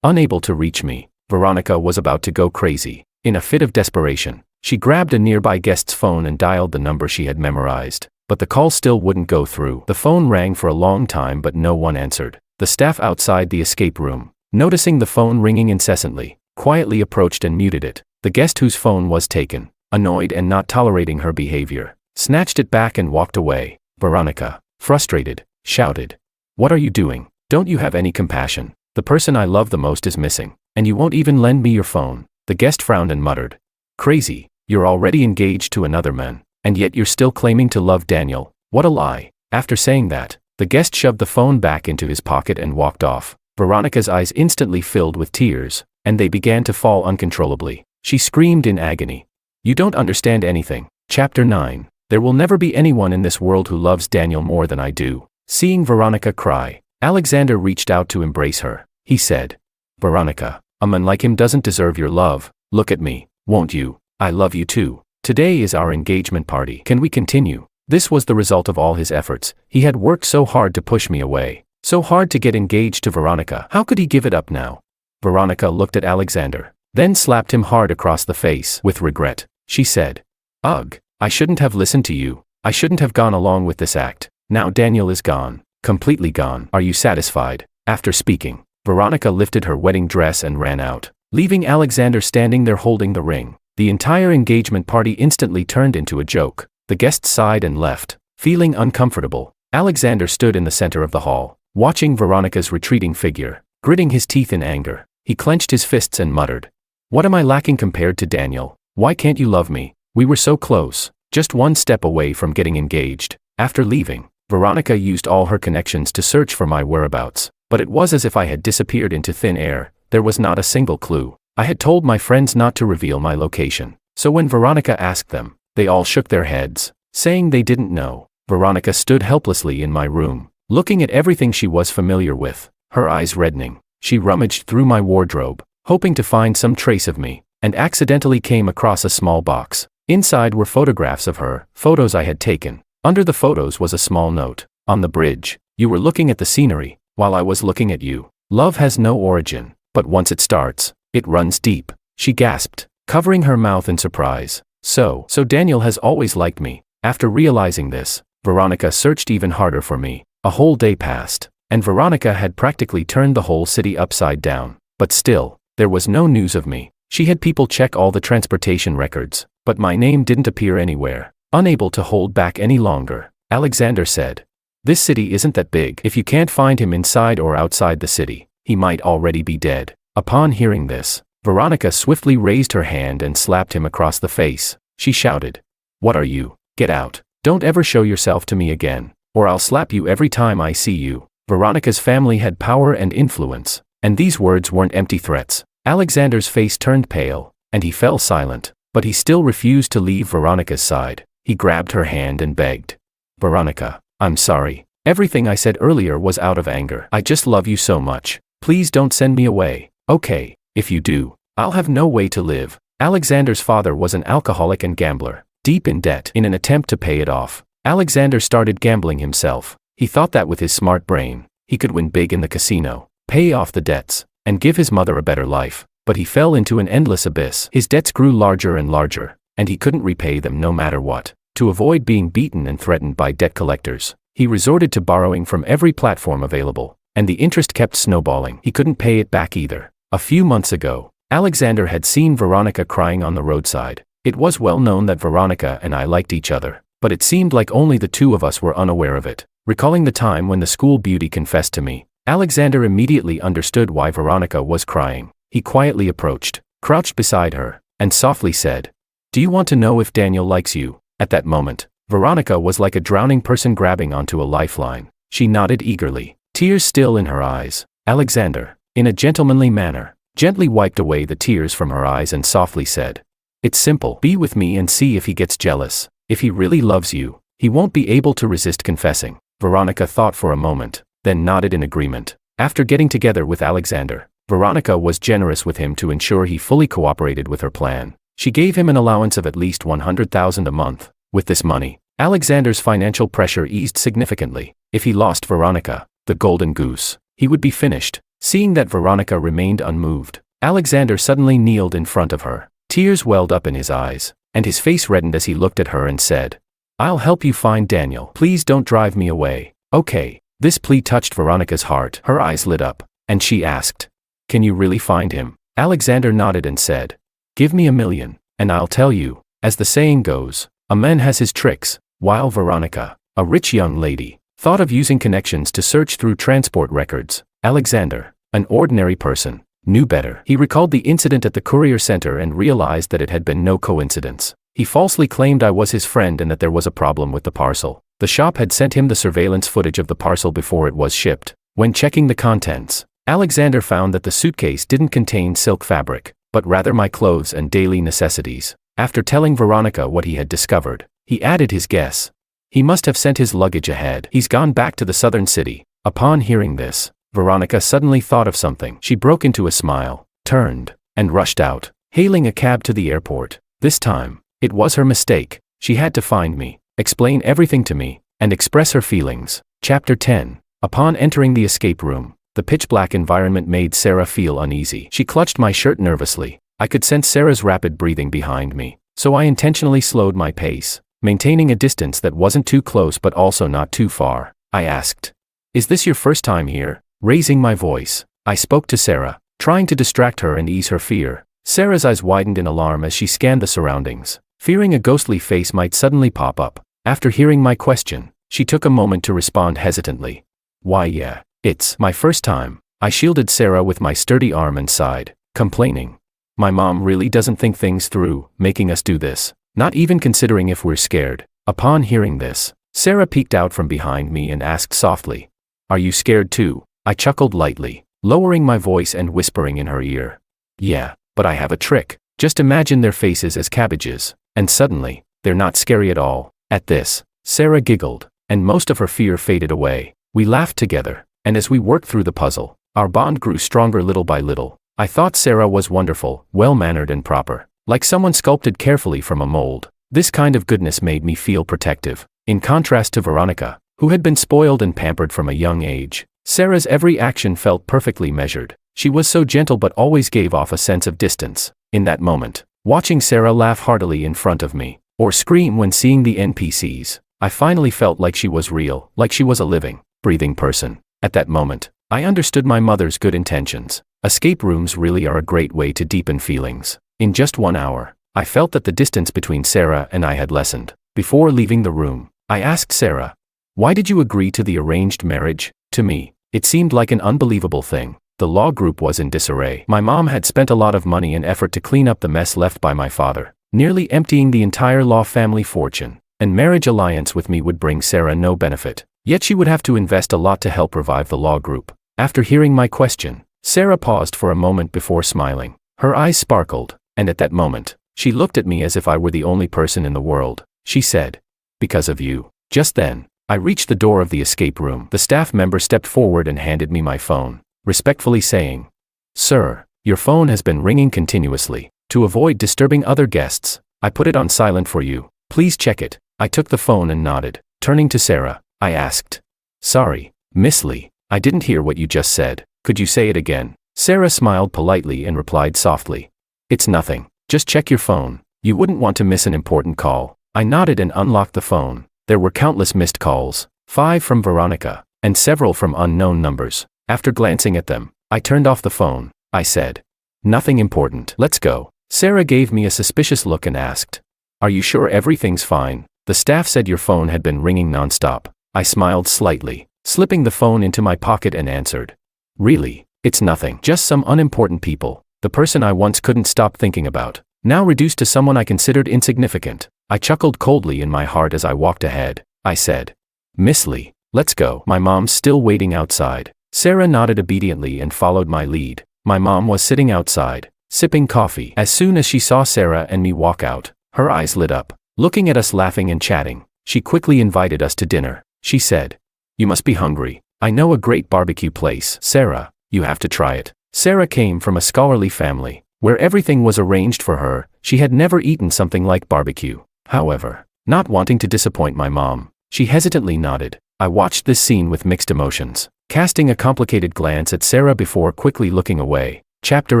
Unable to reach me, Veronica was about to go crazy. In a fit of desperation, she grabbed a nearby guest's phone and dialed the number she had memorized, but the call still wouldn't go through. The phone rang for a long time but no one answered. The staff outside the escape room, noticing the phone ringing incessantly, quietly approached and muted it. The guest whose phone was taken, annoyed and not tolerating her behavior, snatched it back and walked away. Veronica, frustrated, shouted, What are you doing? Don't you have any compassion? The person I love the most is missing, and you won't even lend me your phone. The guest frowned and muttered, Crazy, you're already engaged to another man, and yet you're still claiming to love Daniel. What a lie. After saying that, the guest shoved the phone back into his pocket and walked off. Veronica's eyes instantly filled with tears, and they began to fall uncontrollably. She screamed in agony. You don't understand anything. Chapter 9. There will never be anyone in this world who loves Daniel more than I do. Seeing Veronica cry, Alexander reached out to embrace her. He said, Veronica, a man like him doesn't deserve your love. Look at me, won't you? I love you too. Today is our engagement party. Can we continue? This was the result of all his efforts. He had worked so hard to push me away, so hard to get engaged to Veronica. How could he give it up now? Veronica looked at Alexander, then slapped him hard across the face. With regret, she said, Ugh, I shouldn't have listened to you. I shouldn't have gone along with this act. Now Daniel is gone, completely gone. Are you satisfied? After speaking, Veronica lifted her wedding dress and ran out, leaving Alexander standing there holding the ring. The entire engagement party instantly turned into a joke. The guests sighed and left, feeling uncomfortable. Alexander stood in the center of the hall, watching Veronica's retreating figure, gritting his teeth in anger. He clenched his fists and muttered, What am I lacking compared to Daniel? Why can't you love me? We were so close, just one step away from getting engaged. After leaving, Veronica used all her connections to search for my whereabouts, but it was as if I had disappeared into thin air. There was not a single clue. I had told my friends not to reveal my location, so when Veronica asked them, they all shook their heads, saying they didn't know. Veronica stood helplessly in my room, looking at everything she was familiar with, her eyes reddening. She rummaged through my wardrobe, hoping to find some trace of me, and accidentally came across a small box. Inside were photographs of her, photos I had taken. Under the photos was a small note. On the bridge, you were looking at the scenery, while I was looking at you. Love has no origin, but once it starts, it runs deep. She gasped, covering her mouth in surprise. So Daniel has always liked me. After realizing this, Veronica searched even harder for me. A whole day passed, and Veronica had practically turned the whole city upside down. But still, there was no news of me. She had people check all the transportation records, but my name didn't appear anywhere. Unable to hold back any longer, Alexander said, This city isn't that big. If you can't find him inside or outside the city, he might already be dead. Upon hearing this, Veronica swiftly raised her hand and slapped him across the face. She shouted, What are you? Get out. Don't ever show yourself to me again, or I'll slap you every time I see you. Veronica's family had power and influence, and these words weren't empty threats. Alexander's face turned pale, and he fell silent, but he still refused to leave Veronica's side. He grabbed her hand and begged, Veronica, I'm sorry. Everything I said earlier was out of anger. I just love you so much. Please don't send me away. Okay, if you do, I'll have no way to live. Alexander's father was an alcoholic and gambler, deep in debt. In an attempt to pay it off, Alexander started gambling himself. He thought that with his smart brain, he could win big in the casino, pay off the debts, and give his mother a better life. But he fell into an endless abyss. His debts grew larger and larger, and he couldn't repay them no matter what. To avoid being beaten and threatened by debt collectors, he resorted to borrowing from every platform available, and the interest kept snowballing. He couldn't pay it back either. A few months ago, Alexander had seen Veronica crying on the roadside. It was well known that Veronica and I liked each other, but it seemed like only the two of us were unaware of it. Recalling the time when the school beauty confessed to me, Alexander immediately understood why Veronica was crying. He quietly approached, crouched beside her, and softly said, "Do you want to know if Daniel likes you?" At that moment, Veronica was like a drowning person grabbing onto a lifeline. She nodded eagerly, tears still in her eyes. Alexander, in a gentlemanly manner, gently wiped away the tears from her eyes and softly said, "It's simple. Be with me and see if he gets jealous. If he really loves you, he won't be able to resist confessing." Veronica thought for a moment, then nodded in agreement. After getting together with Alexander, Veronica was generous with him to ensure he fully cooperated with her plan. She gave him an allowance of at least $100,000 a month. With this money, Alexander's financial pressure eased significantly. If he lost Veronica, the golden goose, he would be finished. Seeing that Veronica remained unmoved, Alexander suddenly kneeled in front of her. Tears welled up in his eyes, and his face reddened as he looked at her and said, "I'll help you find Daniel. Please don't drive me away." "Okay." This plea touched Veronica's heart. Her eyes lit up, and she asked, "Can you really find him?" Alexander nodded and said, "Give me $1 million, and I'll tell you." As the saying goes, a man has his tricks. While Veronica, a rich young lady, thought of using connections to search through transport records, Alexander, an ordinary person, knew better. He recalled the incident at the courier center and realized that it had been no coincidence. He falsely claimed I was his friend and that there was a problem with the parcel. The shop had sent him the surveillance footage of the parcel before it was shipped. When checking the contents, Alexander found that the suitcase didn't contain silk fabric, but rather my clothes and daily necessities. After telling Veronica what he had discovered, he added his guess. He must have sent his luggage ahead. He's gone back to the southern city. Upon hearing this, Veronica suddenly thought of something. She broke into a smile, turned, and rushed out, hailing a cab to the airport. This time, it was her mistake. She had to find me, explain everything to me, and express her feelings. Chapter 10. Upon entering the escape room, the pitch-black environment made Sarah feel uneasy. She clutched my shirt nervously. I could sense Sarah's rapid breathing behind me, so I intentionally slowed my pace, maintaining a distance that wasn't too close but also not too far. I asked, "Is this your first time here?" Raising my voice, I spoke to Sarah, trying to distract her and ease her fear. Sarah's eyes widened in alarm as she scanned the surroundings, fearing a ghostly face might suddenly pop up. After hearing my question, she took a moment to respond hesitantly. "Why yeah, it's my first time." I shielded Sarah with my sturdy arm and sighed, complaining, "My mom really doesn't think things through, making us do this, not even considering if we're scared." Upon hearing this, Sarah peeked out from behind me and asked softly, "Are you scared too?" I chuckled lightly, lowering my voice and whispering in her ear, "Yeah, but I have a trick. Just imagine their faces as cabbages, and suddenly, they're not scary at all." At this, Sarah giggled, and most of her fear faded away. We laughed together, and as we worked through the puzzle, our bond grew stronger little by little. I thought Sarah was wonderful, well-mannered and proper, like someone sculpted carefully from a mold. This kind of goodness made me feel protective. In contrast to Veronica, who had been spoiled and pampered from a young age, Sarah's every action felt perfectly measured. She was so gentle but always gave off a sense of distance. In that moment, watching Sarah laugh heartily in front of me, or scream when seeing the NPCs, I finally felt like she was real, like she was a living, breathing person. At that moment, I understood my mother's good intentions. Escape rooms really are a great way to deepen feelings. In just 1 hour, I felt that the distance between Sarah and I had lessened. Before leaving the room, I asked Sarah, "Why did you agree to the arranged marriage?" To me, it seemed like an unbelievable thing. The law group was in disarray. My mom had spent a lot of money and effort to clean up the mess left by my father, nearly emptying the entire law family fortune. And marriage alliance with me would bring Sarah no benefit. Yet she would have to invest a lot to help revive the law group. After hearing my question, Sarah paused for a moment before smiling. Her eyes sparkled, and at that moment, she looked at me as if I were the only person in the world. She said, "Because of you." Just then, I reached the door of the escape room. The staff member stepped forward and handed me my phone, respectfully saying, "Sir, your phone has been ringing continuously. To avoid disturbing other guests, I put it on silent for you. Please check it." I took the phone and nodded. Turning to Sarah, I asked, "Sorry, Miss Lee, I didn't hear what you just said. Could you say it again?" Sarah smiled politely and replied softly, "It's nothing. Just check your phone. You wouldn't want to miss an important call." I nodded and unlocked the phone. There were countless missed calls, 5 from Veronica, and several from unknown numbers. After glancing at them, I turned off the phone. I said, "Nothing important. Let's go." Sarah gave me a suspicious look and asked, "Are you sure everything's fine? The staff said your phone had been ringing nonstop." I smiled slightly. slipping the phone into my pocket and answered. Really? It's nothing. Just some unimportant people. The person I once couldn't stop thinking about, now reduced to someone I considered insignificant. I chuckled coldly in my heart as I walked ahead. I said, Miss Lee, let's go. My mom's still waiting outside. Sarah nodded obediently and followed my lead. My mom was sitting outside, sipping coffee. As soon as she saw Sarah and me walk out, her eyes lit up. Looking at us laughing and chatting, she quickly invited us to dinner. She said, You must be hungry. I know a great barbecue place. Sarah, you have to try it. Sarah came from a scholarly family, where everything was arranged for her. She had never eaten something like barbecue. However, not wanting to disappoint my mom, she hesitantly nodded. I watched this scene with mixed emotions, casting a complicated glance at Sarah before quickly looking away. Chapter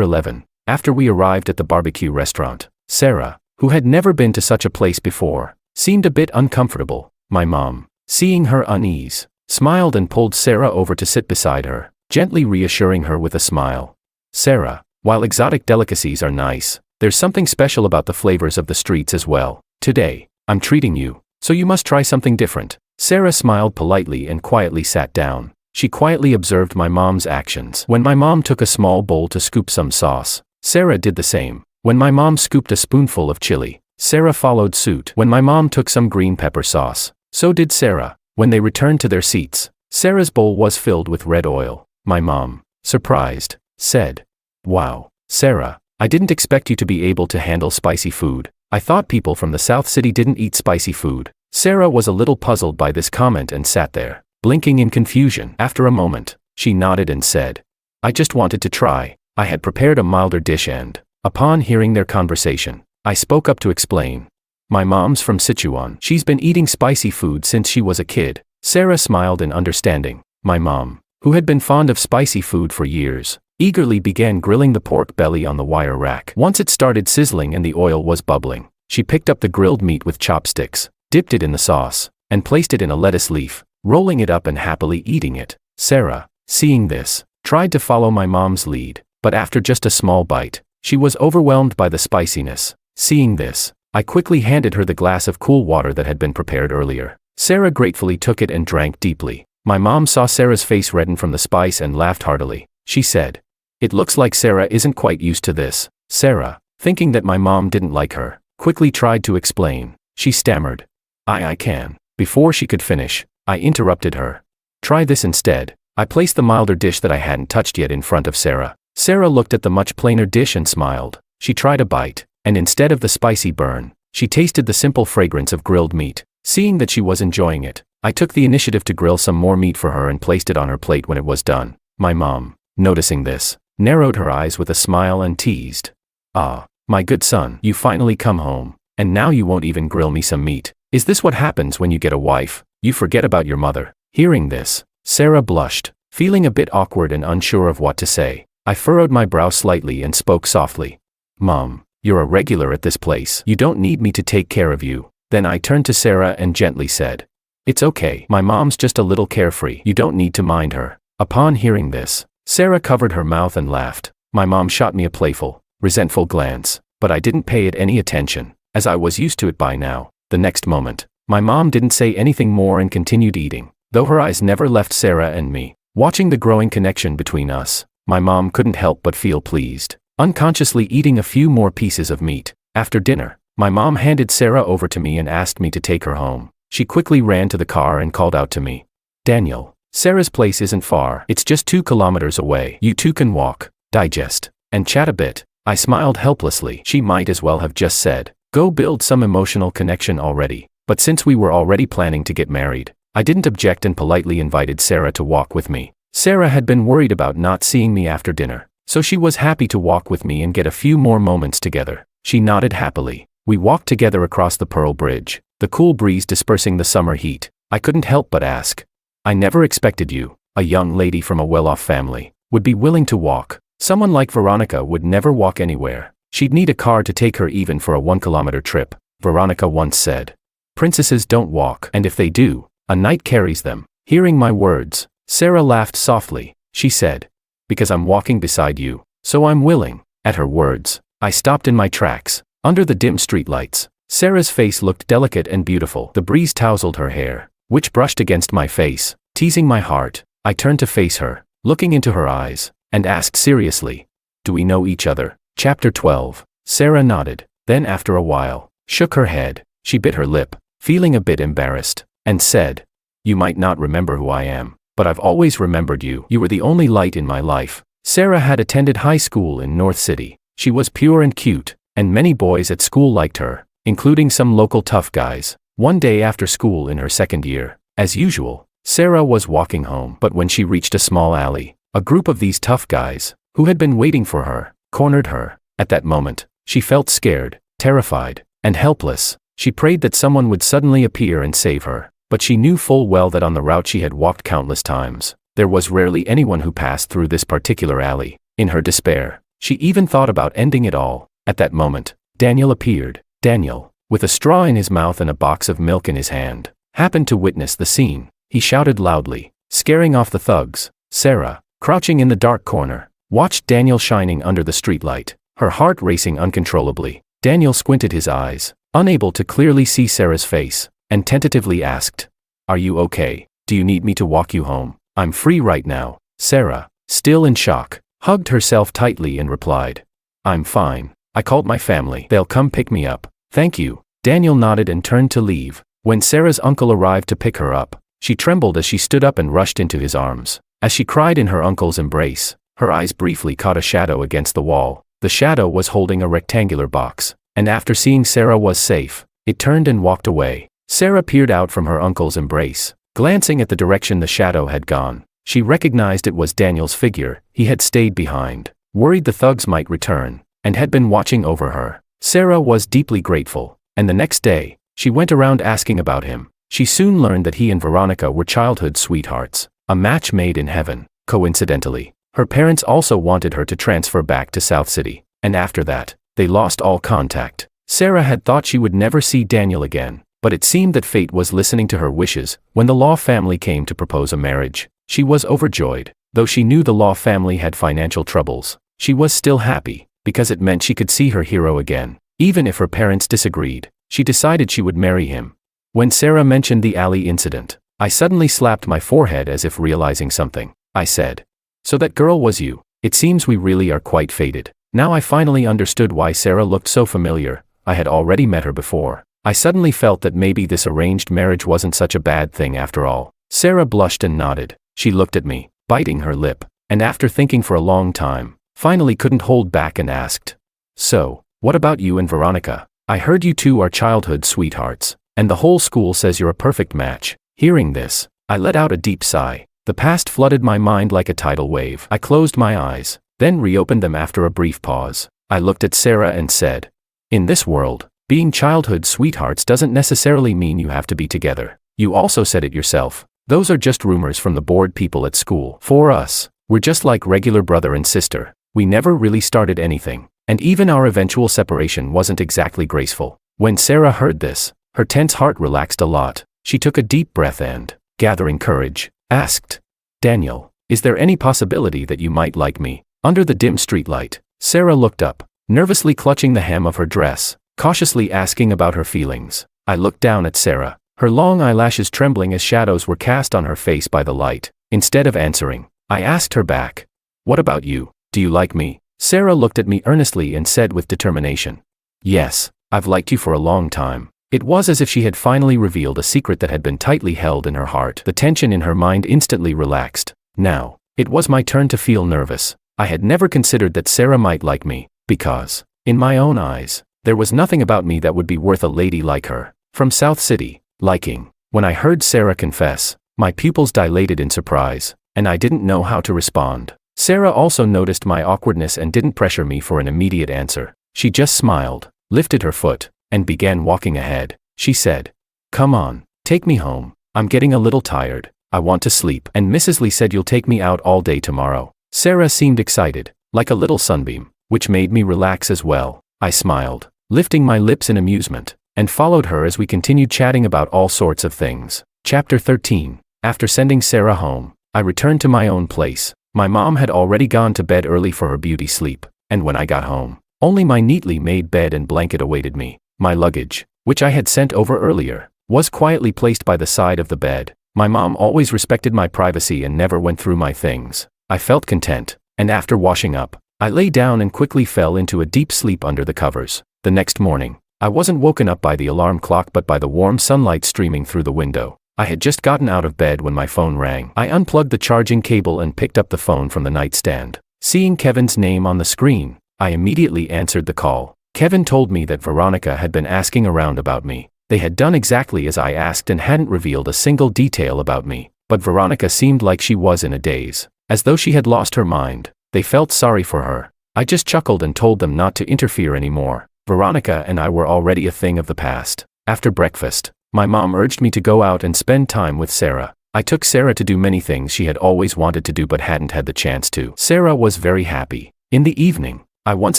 11. After we arrived at the barbecue restaurant, Sarah, who had never been to such a place before, seemed a bit uncomfortable. My mom, seeing her unease, smiled and pulled Sarah over to sit beside her, gently reassuring her with a smile. Sarah, while exotic delicacies are nice, there's something special about the flavors of the streets as well. Today, I'm treating you, so you must try something different. Sarah smiled politely and quietly sat down. She quietly observed my mom's actions. When my mom took a small bowl to scoop some sauce, Sarah did the same. When my mom scooped a spoonful of chili, Sarah followed suit. When my mom took some green pepper sauce, so did Sarah. When they returned to their seats, Sarah's bowl was filled with red oil. My mom, surprised, said, Wow, Sarah, I didn't expect you to be able to handle spicy food. I thought people from the South City didn't eat spicy food. Sarah was a little puzzled by this comment and sat there, blinking in confusion. After a moment, she nodded and said, I just wanted to try. I had prepared a milder dish and, upon hearing their conversation, I spoke up to explain. My mom's from Sichuan. She's been eating spicy food since she was a kid. Sarah smiled in understanding. My mom, who had been fond of spicy food for years, eagerly began grilling the pork belly on the wire rack. Once it started sizzling and the oil was bubbling, she picked up the grilled meat with chopsticks, dipped it in the sauce, and placed it in a lettuce leaf, rolling it up and happily eating it. Sarah, seeing this, tried to follow my mom's lead, but after just a small bite, she was overwhelmed by the spiciness. Seeing this, I quickly handed her the glass of cool water that had been prepared earlier. Sarah gratefully took it and drank deeply. My mom saw Sarah's face redden from the spice and laughed heartily. She said, It looks like Sarah isn't quite used to this. Sarah, thinking that my mom didn't like her, quickly tried to explain. She stammered, I can. Before she could finish, I interrupted her. Try this instead. I placed the milder dish that I hadn't touched yet in front of Sarah. Sarah looked at the much plainer dish and smiled. She tried a bite, and instead of the spicy burn, she tasted the simple fragrance of grilled meat. Seeing that she was enjoying it, I took the initiative to grill some more meat for her and placed it on her plate when it was done. My mom, noticing this, narrowed her eyes with a smile and teased, Ah, my good son, you finally come home, and now you won't even grill me some meat. Is this what happens when you get a wife? You forget about your mother. Hearing this, Sarah blushed, feeling a bit awkward and unsure of what to say. I furrowed my brow slightly and spoke softly. Mom, you're a regular at this place. You don't need me to take care of you. Then I turned to Sarah and gently said, It's okay. My mom's just a little carefree. You don't need to mind her. Upon hearing this, Sarah covered her mouth and laughed. My mom shot me a playful, resentful glance, but I didn't pay it any attention, as I was used to it by now. The next moment, my mom didn't say anything more and continued eating, though her eyes never left Sarah and me. Watching the growing connection between us, my mom couldn't help but feel pleased, unconsciously eating a few more pieces of meat. After dinner, my mom handed Sarah over to me and asked me to take her home. She quickly ran to the car and called out to me, Daniel, Sarah's place isn't far. It's just 2 kilometers away. You two can walk, digest, and chat a bit. I smiled helplessly. She might as well have just said, Go build some emotional connection already. But since we were already planning to get married, I didn't object and politely invited Sarah to walk with me. Sarah had been worried about not seeing me after dinner, so she was happy to walk with me and get a few more moments together. She nodded happily. We walked together across the Pearl Bridge, the cool breeze dispersing the summer heat. I couldn't help but ask, I never expected you, a young lady from a well-off family, would be willing to walk. Someone like Veronica would never walk anywhere. She'd need a car to take her even for a 1-kilometer trip, Veronica once said. Princesses don't walk, and if they do, a knight carries them. Hearing my words, Sarah laughed softly. She said, Because I'm walking beside you, so I'm willing. At her words, I stopped in my tracks. Under the dim streetlights, Sarah's face looked delicate and beautiful. The breeze tousled her hair, which brushed against my face, teasing my heart. I turned to face her, looking into her eyes, and asked seriously, "Do we know each other?" Chapter 12. Sarah nodded, then after a while, shook her head. She bit her lip, feeling a bit embarrassed, and said, "You might not remember who I am, but I've always remembered you. You were the only light in my life." Sarah had attended high school in North City. She was pure and cute, and many boys at school liked her, including some local tough guys. One day after school in her second year, as usual, Sarah was walking home, but when she reached a small alley, a group of these tough guys, who had been waiting for her, cornered her. At that moment, she felt scared, terrified, and helpless. She prayed that someone would suddenly appear and save her, but she knew full well that on the route she had walked countless times, there was rarely anyone who passed through this particular alley. In her despair, she even thought about ending it all. At that moment, Daniel appeared. Daniel, with a straw in his mouth and a box of milk in his hand, happened to witness the scene. He shouted loudly, scaring off the thugs. Sarah, crouching in the dark corner, watched Daniel shining under the streetlight, her heart racing uncontrollably. Daniel squinted his eyes, unable to clearly see Sarah's face, and tentatively asked, "Are you okay? Do you need me to walk you home? I'm free right now." Sarah, still in shock, hugged herself tightly and replied, "I'm fine. I called my family. They'll come pick me up. Thank you." Daniel nodded and turned to leave. When Sarah's uncle arrived to pick her up, she trembled as she stood up and rushed into his arms. As she cried in her uncle's embrace, her eyes briefly caught a shadow against the wall. The shadow was holding a rectangular box, and after seeing Sarah was safe, it turned and walked away. Sarah peered out from her uncle's embrace, glancing at the direction the shadow had gone. She recognized it was Daniel's figure. He had stayed behind, worried the thugs might return, and had been watching over her. Sarah was deeply grateful, and the next day, she went around asking about him. She soon learned that he and Veronica were childhood sweethearts, a match made in heaven. Coincidentally, her parents also wanted her to transfer back to South City, and after that, they lost all contact. Sarah had thought she would never see Daniel again, but it seemed that fate was listening to her wishes. When the Law family came to propose a marriage, she was overjoyed. Though she knew the Law family had financial troubles, she was still happy, because it meant she could see her hero again. Even if her parents disagreed, she decided she would marry him. When Sarah mentioned the alley incident, I suddenly slapped my forehead as if realizing something. I said, "So that girl was you? It seems we really are quite fated." Now I finally understood why Sarah looked so familiar. I had already met her before. I suddenly felt that maybe this arranged marriage wasn't such a bad thing after all. Sarah blushed and nodded. She looked at me, biting her lip, and after thinking for a long time, finally couldn't hold back and asked, "So, what about you and Veronica? I heard you two are childhood sweethearts, and the whole school says you're a perfect match." Hearing this, I let out a deep sigh. The past flooded my mind like a tidal wave. I closed my eyes, then reopened them after a brief pause. I looked at Sarah and said, "In this world, being childhood sweethearts doesn't necessarily mean you have to be together. You also said it yourself. Those are just rumors from the bored people at school. For us, we're just like regular brother and sister. We never really started anything, and even our eventual separation wasn't exactly graceful." When Sarah heard this, her tense heart relaxed a lot. She took a deep breath and, gathering courage, asked, "Daniel, is there any possibility that you might like me?" Under the dim streetlight, Sarah looked up, nervously clutching the hem of her dress, cautiously asking about her feelings. I looked down at Sarah, her long eyelashes trembling as shadows were cast on her face by the light. Instead of answering, I asked her back, "What about you? Do you like me?" Sarah looked at me earnestly and said with determination, "Yes, I've liked you for a long time." It was as if she had finally revealed a secret that had been tightly held in her heart. The tension in her mind instantly relaxed. Now, it was my turn to feel nervous. I had never considered that Sarah might like me, because, in my own eyes, there was nothing about me that would be worth a lady like her. From South City, liking. When I heard Sarah confess, my pupils dilated in surprise, and I didn't know how to respond. Sarah also noticed my awkwardness and didn't pressure me for an immediate answer. She just smiled, lifted her foot, and began walking ahead. She said, "Come on, take me home. I'm getting a little tired. I want to sleep." "And Mrs. Lee said you'll take me out all day tomorrow." Sarah seemed excited, like a little sunbeam, which made me relax as well. I smiled, lifting my lips in amusement, and followed her as we continued chatting about all sorts of things. Chapter 13. After sending Sarah home, I returned to my own place. My mom had already gone to bed early for her beauty sleep, and when I got home, only my neatly made bed and blanket awaited me. My luggage, which I had sent over earlier, was quietly placed by the side of the bed. My mom always respected my privacy and never went through my things. I felt content, and after washing up, I lay down and quickly fell into a deep sleep under the covers. The next morning, I wasn't woken up by the alarm clock but by the warm sunlight streaming through the window. I had just gotten out of bed when my phone rang. I unplugged the charging cable and picked up the phone from the nightstand. Seeing Kevin's name on the screen, I immediately answered the call. Kevin told me that Veronica had been asking around about me. They had done exactly as I asked and hadn't revealed a single detail about me. But Veronica seemed like she was in a daze, as though she had lost her mind. They felt sorry for her. I just chuckled and told them not to interfere anymore. Veronica and I were already a thing of the past. After breakfast, my mom urged me to go out and spend time with Sarah. I took Sarah to do many things she had always wanted to do but hadn't had the chance to. Sarah was very happy. In the evening, I once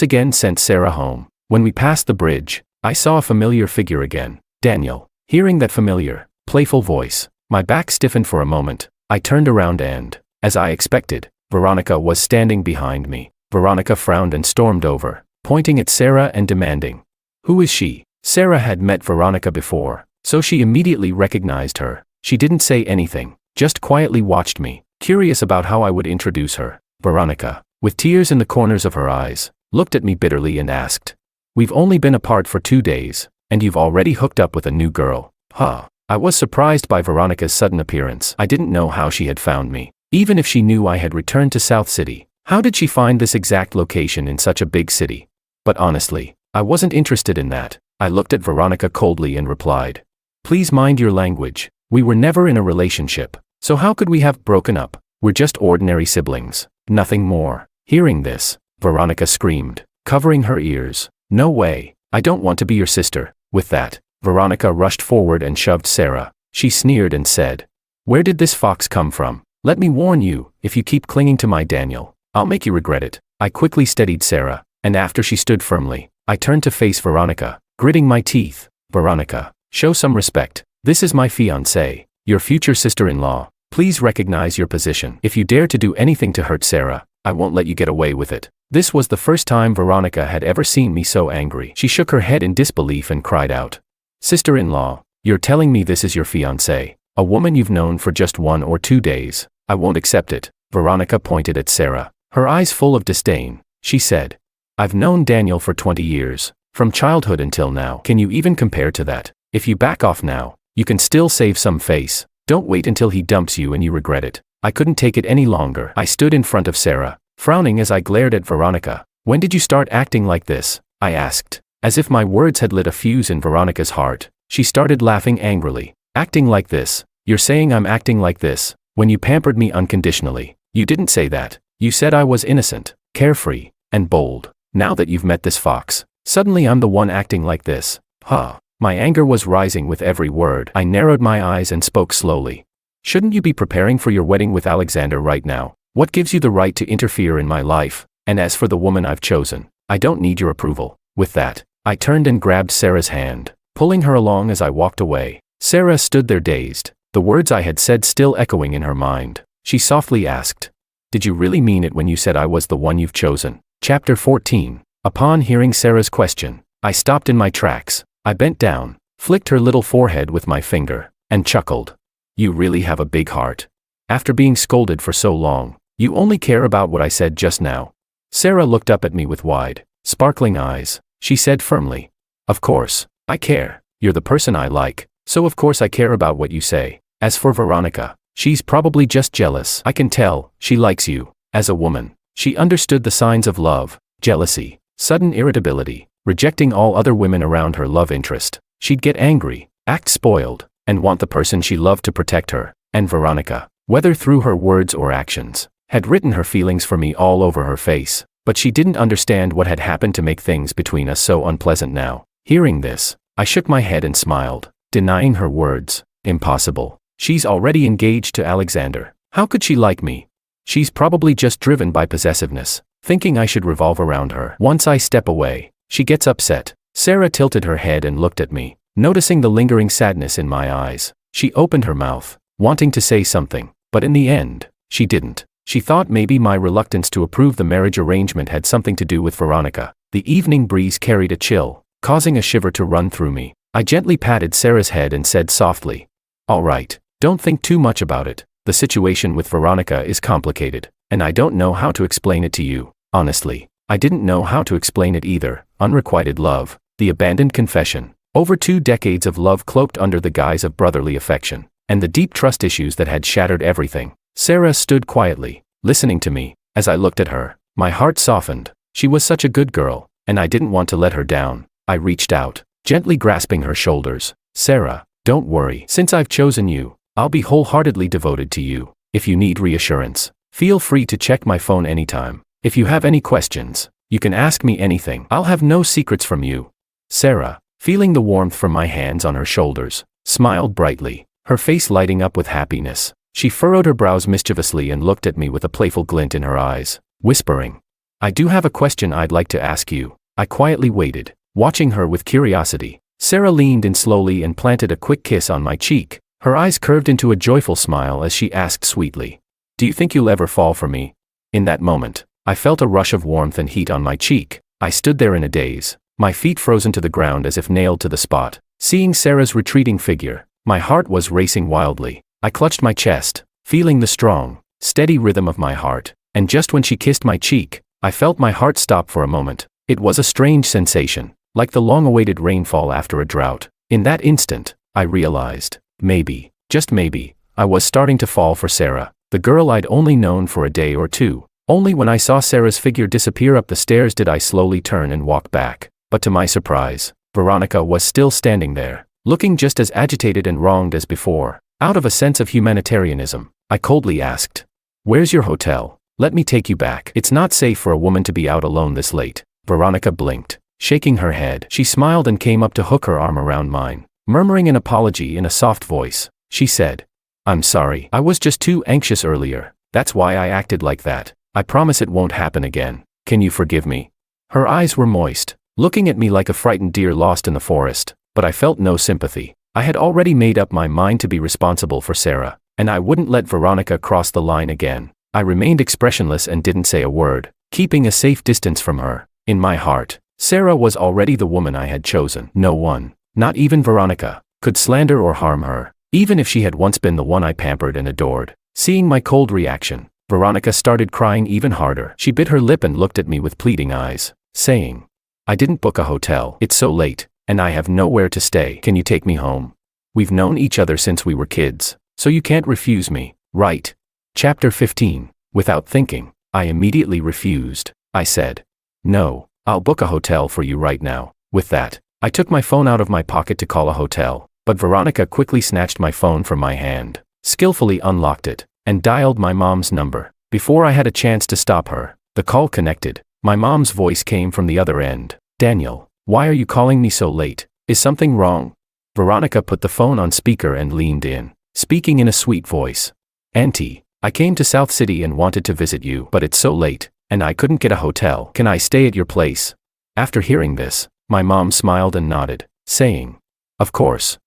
again sent Sarah home. When we passed the bridge, I saw a familiar figure again. Daniel. Hearing that familiar, playful voice, my back stiffened for a moment. I turned around and, as I expected, Veronica was standing behind me. Veronica frowned and stormed over, pointing at Sarah and demanding, "Who is she?" Sarah had met Veronica before, so she immediately recognized her. She didn't say anything, just quietly watched me, curious about how I would introduce her. Veronica, with tears in the corners of her eyes, looked at me bitterly and asked, "We've only been apart for 2 days, and you've already hooked up with a new girl." Huh. I was surprised by Veronica's sudden appearance. I didn't know how she had found me. Even if she knew I had returned to South City, how did she find this exact location in such a big city? But honestly, I wasn't interested in that. I looked at Veronica coldly and replied, "Please mind your language. We were never in a relationship, so how could we have broken up? We're just ordinary siblings, nothing more." Hearing this, Veronica screamed, covering her ears, "No way, I don't want to be your sister." With that, Veronica rushed forward and shoved Sarah. She sneered and said, "Where did this fox come from? Let me warn you, if you keep clinging to my Daniel, I'll make you regret it." I quickly steadied Sarah, and after she stood firmly, I turned to face Veronica, gritting my teeth. "Veronica, show some respect. This is my fiancée, your future sister-in-law. Please recognize your position. If you dare to do anything to hurt Sarah, I won't let you get away with it." This was the first time Veronica had ever seen me so angry. She shook her head in disbelief and cried out, "Sister-in-law, you're telling me this is your fiancée, a woman you've known for just 1 or 2 days? I won't accept it." Veronica pointed at Sarah, her eyes full of disdain. She said, "I've known Daniel for 20 years, from childhood until now. Can you even compare to that? If you back off now, you can still save some face. Don't wait until he dumps you and you regret it." I couldn't take it any longer. I stood in front of Sarah, frowning as I glared at Veronica. "When did you start acting like this?" I asked. As if my words had lit a fuse in Veronica's heart, she started laughing angrily. "Acting like this? You're saying I'm acting like this? When you pampered me unconditionally, you didn't say that. You said I was innocent, carefree, and bold. Now that you've met this fox, suddenly I'm the one acting like this. Huh." My anger was rising with every word. I narrowed my eyes and spoke slowly. "Shouldn't you be preparing for your wedding with Alexander right now? What gives you the right to interfere in my life? And as for the woman I've chosen, I don't need your approval." With that, I turned and grabbed Sarah's hand, pulling her along as I walked away. Sarah stood there dazed, the words I had said still echoing in her mind. She softly asked, "Did you really mean it when you said I was the one you've chosen?" Chapter 14. Upon hearing Sarah's question, I stopped in my tracks. I bent down, flicked her little forehead with my finger, and chuckled. "You really have a big heart. After being scolded for so long, you only care about what I said just now." Sarah looked up at me with wide, sparkling eyes. She said firmly, "Of course, I care. You're the person I like, so of course I care about what you say. As for Veronica, she's probably just jealous. I can tell, she likes you. As a woman, she understood the signs of love, jealousy, sudden irritability, rejecting all other women around her love interest. She'd get angry, act spoiled, and want the person she loved to protect her. And Veronica, whether through her words or actions, had written her feelings for me all over her face. But she didn't understand what had happened to make things between us so unpleasant now. Hearing this, I shook my head and smiled, denying her words. Impossible. She's already engaged to Alexander. How could she like me? She's probably just driven by possessiveness, thinking I should revolve around her. Once I step away, she gets upset. Sarah tilted her head and looked at me, noticing the lingering sadness in my eyes. She opened her mouth, wanting to say something, but in the end, she didn't. She thought maybe my reluctance to approve the marriage arrangement had something to do with Veronica. The evening breeze carried a chill, causing a shiver to run through me. I gently patted Sarah's head and said softly, "All right, Don't think too much about it. The situation with Veronica is complicated, and I don't know how to explain it to you. Honestly, I didn't know how to explain it either. Unrequited love, the abandoned confession, over 2 decades of love cloaked under the guise of brotherly affection, and the deep trust issues that had shattered everything. Sarah stood quietly, listening to me. As I looked at her, my heart softened. She was such a good girl, and I didn't want to let her down. I reached out, gently grasping her shoulders. Sarah, don't worry. Since I've chosen you, I'll be wholeheartedly devoted to you. If you need reassurance, feel free to check my phone anytime. If you have any questions, you can ask me anything. I'll have no secrets from you. Sarah, feeling the warmth from my hands on her shoulders, smiled brightly, her face lighting up with happiness. She furrowed her brows mischievously and looked at me with a playful glint in her eyes, whispering, I do have a question I'd like to ask you. I quietly waited, watching her with curiosity. Sarah leaned in slowly and planted a quick kiss on my cheek. Her eyes curved into a joyful smile as she asked sweetly, Do you think you'll ever fall for me? In that moment, I felt a rush of warmth and heat on my cheek. I stood there in a daze, my feet frozen to the ground as if nailed to the spot. Seeing Sarah's retreating figure, my heart was racing wildly. I clutched my chest, feeling the strong, steady rhythm of my heart, and just when she kissed my cheek, I felt my heart stop for a moment. It was a strange sensation, like the long-awaited rainfall after a drought. In that instant, I realized, maybe, just maybe, I was starting to fall for Sarah, the girl I'd only known for a day or two. Only when I saw Sarah's figure disappear up the stairs did I slowly turn and walk back. But to my surprise, Veronica was still standing there, looking just as agitated and wronged as before. Out of a sense of humanitarianism, I coldly asked, Where's your hotel? Let me take you back. It's not safe for a woman to be out alone this late. Veronica blinked, shaking her head. She smiled and came up to hook her arm around mine. Murmuring an apology in a soft voice, she said, I'm sorry. I was just too anxious earlier. That's why I acted like that. I promise it won't happen again. Can you forgive me? Her eyes were moist, looking at me like a frightened deer lost in the forest, but I felt no sympathy. I had already made up my mind to be responsible for Sarah, and I wouldn't let Veronica cross the line again. I remained expressionless and didn't say a word, keeping a safe distance from her. In my heart, Sarah was already the woman I had chosen. No one, not even Veronica, could slander or harm her, even if she had once been the one I pampered and adored. Seeing my cold reaction, Veronica started crying even harder. She bit her lip and looked at me with pleading eyes, saying, I didn't book a hotel. It's so late, and I have nowhere to stay. Can you take me home? We've known each other since we were kids, so you can't refuse me, right? Chapter 15. Without thinking, I immediately refused. I said, No, I'll book a hotel for you right now. With that, I took my phone out of my pocket to call a hotel, but Veronica quickly snatched my phone from my hand, skillfully unlocked it, and dialed my mom's number. Before I had a chance to stop her, the call connected. My mom's voice came from the other end. Daniel, why are you calling me so late? Is something wrong? Veronica put the phone on speaker and leaned in, speaking in a sweet voice. Auntie, I came to South City and wanted to visit you, but it's so late, and I couldn't get a hotel. Can I stay at your place? After hearing this, my mom smiled and nodded, saying, Of course,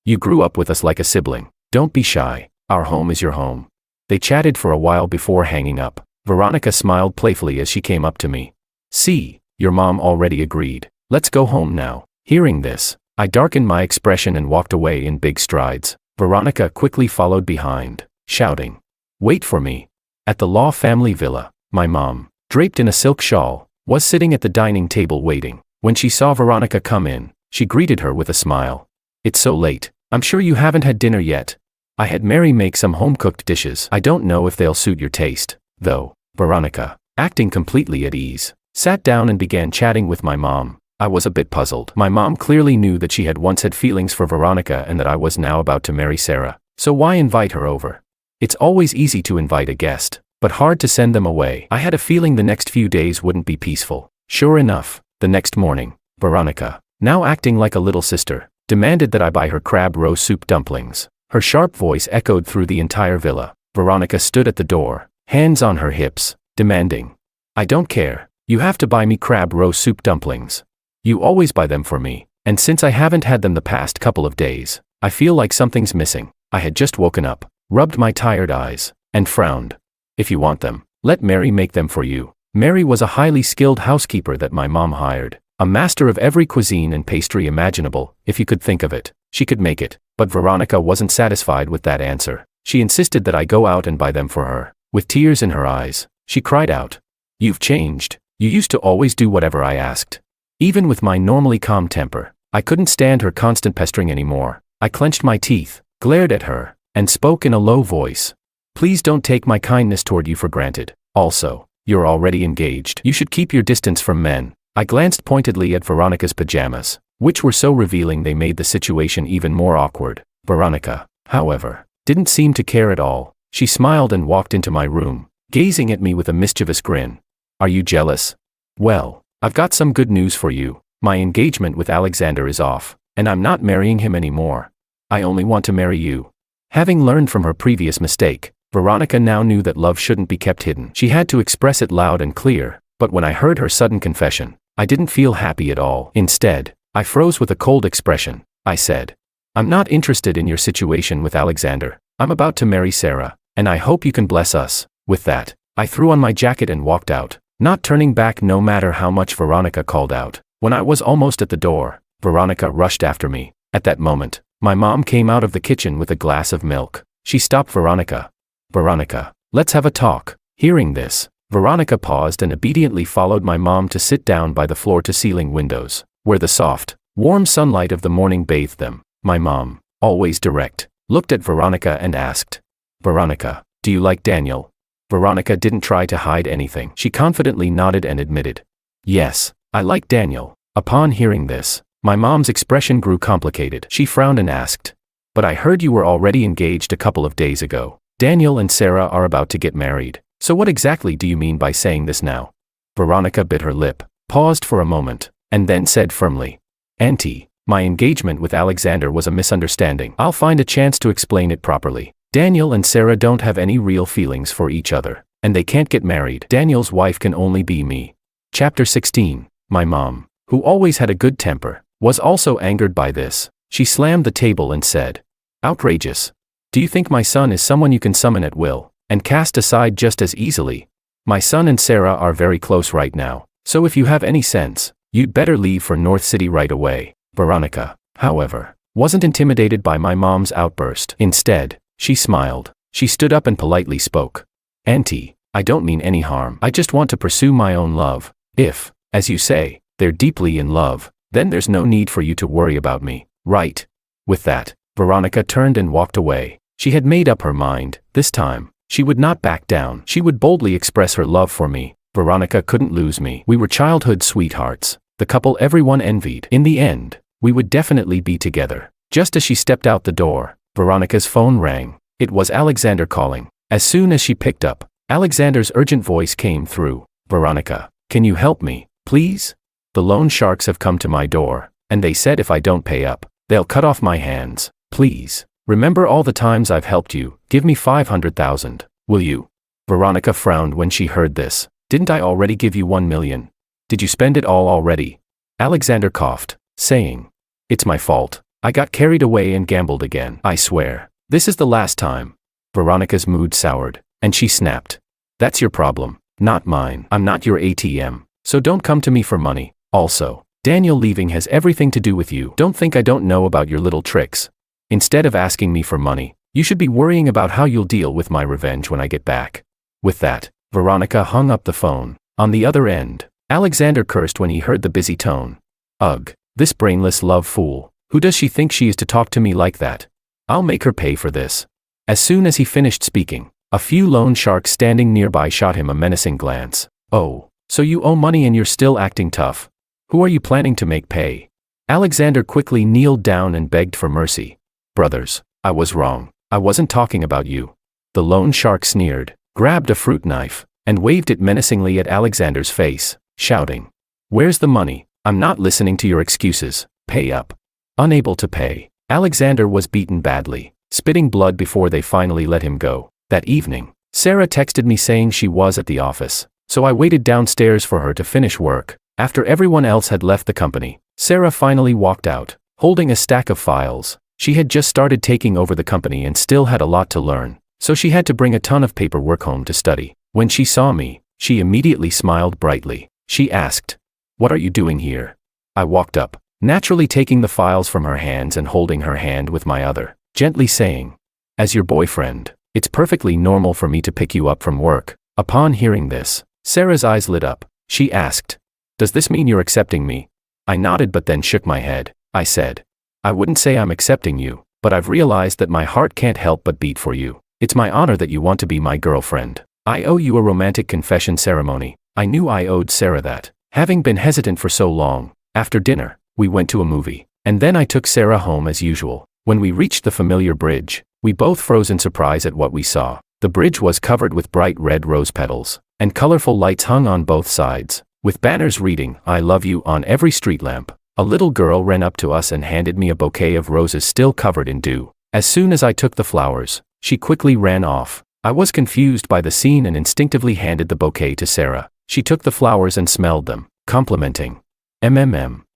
you grew up with us like a sibling. Don't be shy, our home is your home. They chatted for a while before hanging up. Veronica smiled playfully as she came up to me. See, your mom already agreed. Let's go home now. Hearing this, I darkened my expression and walked away in big strides. Veronica quickly followed behind, shouting, Wait for me. At the Law family villa, my mom, draped in a silk shawl, was sitting at the dining table waiting. When she saw Veronica come in, she greeted her with a smile. It's so late. I'm sure you haven't had dinner yet. I had Mary make some home-cooked dishes. I don't know if they'll suit your taste, though. Veronica, acting completely at ease, sat down and began chatting with my mom. I was a bit puzzled. My mom clearly knew that she had once had feelings for Veronica and that I was now about to marry Sarah. So why invite her over? It's always easy to invite a guest, but hard to send them away. I had a feeling the next few days wouldn't be peaceful. Sure enough, the next morning, Veronica, now acting like a little sister, demanded that I buy her crab roe soup dumplings. Her sharp voice echoed through the entire villa. Veronica stood at the door, hands on her hips, demanding, I don't care. You have to buy me crab roe soup dumplings. You always buy them for me, and since I haven't had them the past couple of days, I feel like something's missing. I had just woken up, rubbed my tired eyes, and frowned. If you want them, let Mary make them for you. Mary was a highly skilled housekeeper that my mom hired. A master of every cuisine and pastry imaginable, if you could think of it. She could make it. But Veronica wasn't satisfied with that answer. She insisted that I go out and buy them for her. With tears in her eyes, she cried out, "You've changed. You used to always do whatever I asked." Even with my normally calm temper, I couldn't stand her constant pestering anymore. I clenched my teeth, glared at her, and spoke in a low voice. "Please don't take my kindness toward you for granted. Also, you're already engaged. You should keep your distance from men." I glanced pointedly at Veronica's pajamas, which were so revealing they made the situation even more awkward. Veronica, however, didn't seem to care at all. She smiled and walked into my room, gazing at me with a mischievous grin. "Are you jealous? Well, I've got some good news for you. My engagement with Alexander is off, and I'm not marrying him anymore. I only want to marry you." Having learned from her previous mistake, Veronica now knew that love shouldn't be kept hidden. She had to express it loud and clear, but when I heard her sudden confession, I didn't feel happy at all. Instead, I froze with a cold expression. I said, "I'm not interested in your situation with Alexander. I'm about to marry Sarah, and I hope you can bless us." With that, I threw on my jacket and walked out, not turning back no matter how much Veronica called out. When I was almost at the door, Veronica rushed after me. At that moment, my mom came out of the kitchen with a glass of milk. She stopped Veronica. "Veronica, let's have a talk." Hearing this, Veronica paused and obediently followed my mom to sit down by the floor-to-ceiling windows, where the soft, warm sunlight of the morning bathed them. My mom, always direct, looked at Veronica and asked, "Veronica, do you like Daniel?" Veronica didn't try to hide anything. She confidently nodded and admitted, "Yes, I like Daniel." Upon hearing this, my mom's expression grew complicated. She frowned and asked, "But I heard you were already engaged a couple of days ago. Daniel and Sarah are about to get married. So what exactly do you mean by saying this now?" Veronica bit her lip, paused for a moment, and then said firmly, "Auntie, my engagement with Alexander was a misunderstanding. I'll find a chance to explain it properly. Daniel and Sarah don't have any real feelings for each other, and they can't get married. Daniel's wife can only be me." Chapter 16. My mom, who always had a good temper, was also angered by this. She slammed the table and said, "Outrageous. Do you think my son is someone you can summon at will and cast aside just as easily? My son and Sarah are very close right now, so if you have any sense, you'd better leave for North City right away." Veronica, however, wasn't intimidated by my mom's outburst. Instead, she smiled. She stood up and politely spoke. "Auntie, I don't mean any harm. I just want to pursue my own love. If, as you say, they're deeply in love, then there's no need for you to worry about me, right?" With that, Veronica turned and walked away. She had made up her mind. This time, she would not back down. She would boldly express her love for me. Veronica couldn't lose me. We were childhood sweethearts, the couple everyone envied. In the end, we would definitely be together. Just as she stepped out the door, Veronica's phone rang. It was Alexander calling. As soon as she picked up, Alexander's urgent voice came through. "Veronica, can you help me, please? The loan sharks have come to my door, and they said if I don't pay up, they'll cut off my hands. Please, remember all the times I've helped you. Give me 500,000, will you?" Veronica frowned when she heard this. "Didn't I already give you 1 million? Did you spend it all already?" Alexander coughed, saying, "It's my fault. I got carried away and gambled again. I swear, this is the last time." Veronica's mood soured, and she snapped, "That's your problem, not mine. I'm not your ATM, so don't come to me for money. Also, Daniel leaving has everything to do with you. Don't think I don't know about your little tricks. Instead of asking me for money, you should be worrying about how you'll deal with my revenge when I get back." With that, Veronica hung up the phone. On the other end, Alexander cursed when he heard the busy tone. "Ugh, this brainless love fool. Who does she think she is to talk to me like that? I'll make her pay for this." As soon as he finished speaking, a few loan sharks standing nearby shot him a menacing glance. "Oh, so you owe money and you're still acting tough. Who are you planning to make pay?" Alexander quickly kneeled down and begged for mercy. "Brothers, I was wrong. I wasn't talking about you." The loan shark sneered, grabbed a fruit knife, and waved it menacingly at Alexander's face, shouting, "Where's the money? I'm not listening to your excuses. Pay up." Unable to pay, Alexander was beaten badly, spitting blood before they finally let him go. That evening, Sarah texted me saying she was at the office, so I waited downstairs for her to finish work. After everyone else had left the company, Sarah finally walked out, holding a stack of files. She had just started taking over the company and still had a lot to learn, so she had to bring a ton of paperwork home to study. When she saw me, she immediately smiled brightly. She asked, "What are you doing here?" I walked up, naturally taking the files from her hands and holding her hand with my other, gently saying, "As your boyfriend, it's perfectly normal for me to pick you up from work." Upon hearing this, Sarah's eyes lit up. She asked, "Does this mean you're accepting me?" I nodded but then shook my head. I said, "I wouldn't say I'm accepting you, but I've realized that my heart can't help but beat for you. It's my honor that you want to be my girlfriend. I owe you a romantic confession ceremony." I knew I owed Sarah that. Having been hesitant for so long, after dinner, we went to a movie, and then I took Sarah home as usual. When we reached the familiar bridge, we both froze in surprise at what we saw. The bridge was covered with bright red rose petals, and colorful lights hung on both sides, with banners reading, "I love you" on every street lamp. A little girl ran up to us and handed me a bouquet of roses still covered in dew. As soon as I took the flowers, she quickly ran off. I was confused by the scene and instinctively handed the bouquet to Sarah. She took the flowers and smelled them, complimenting,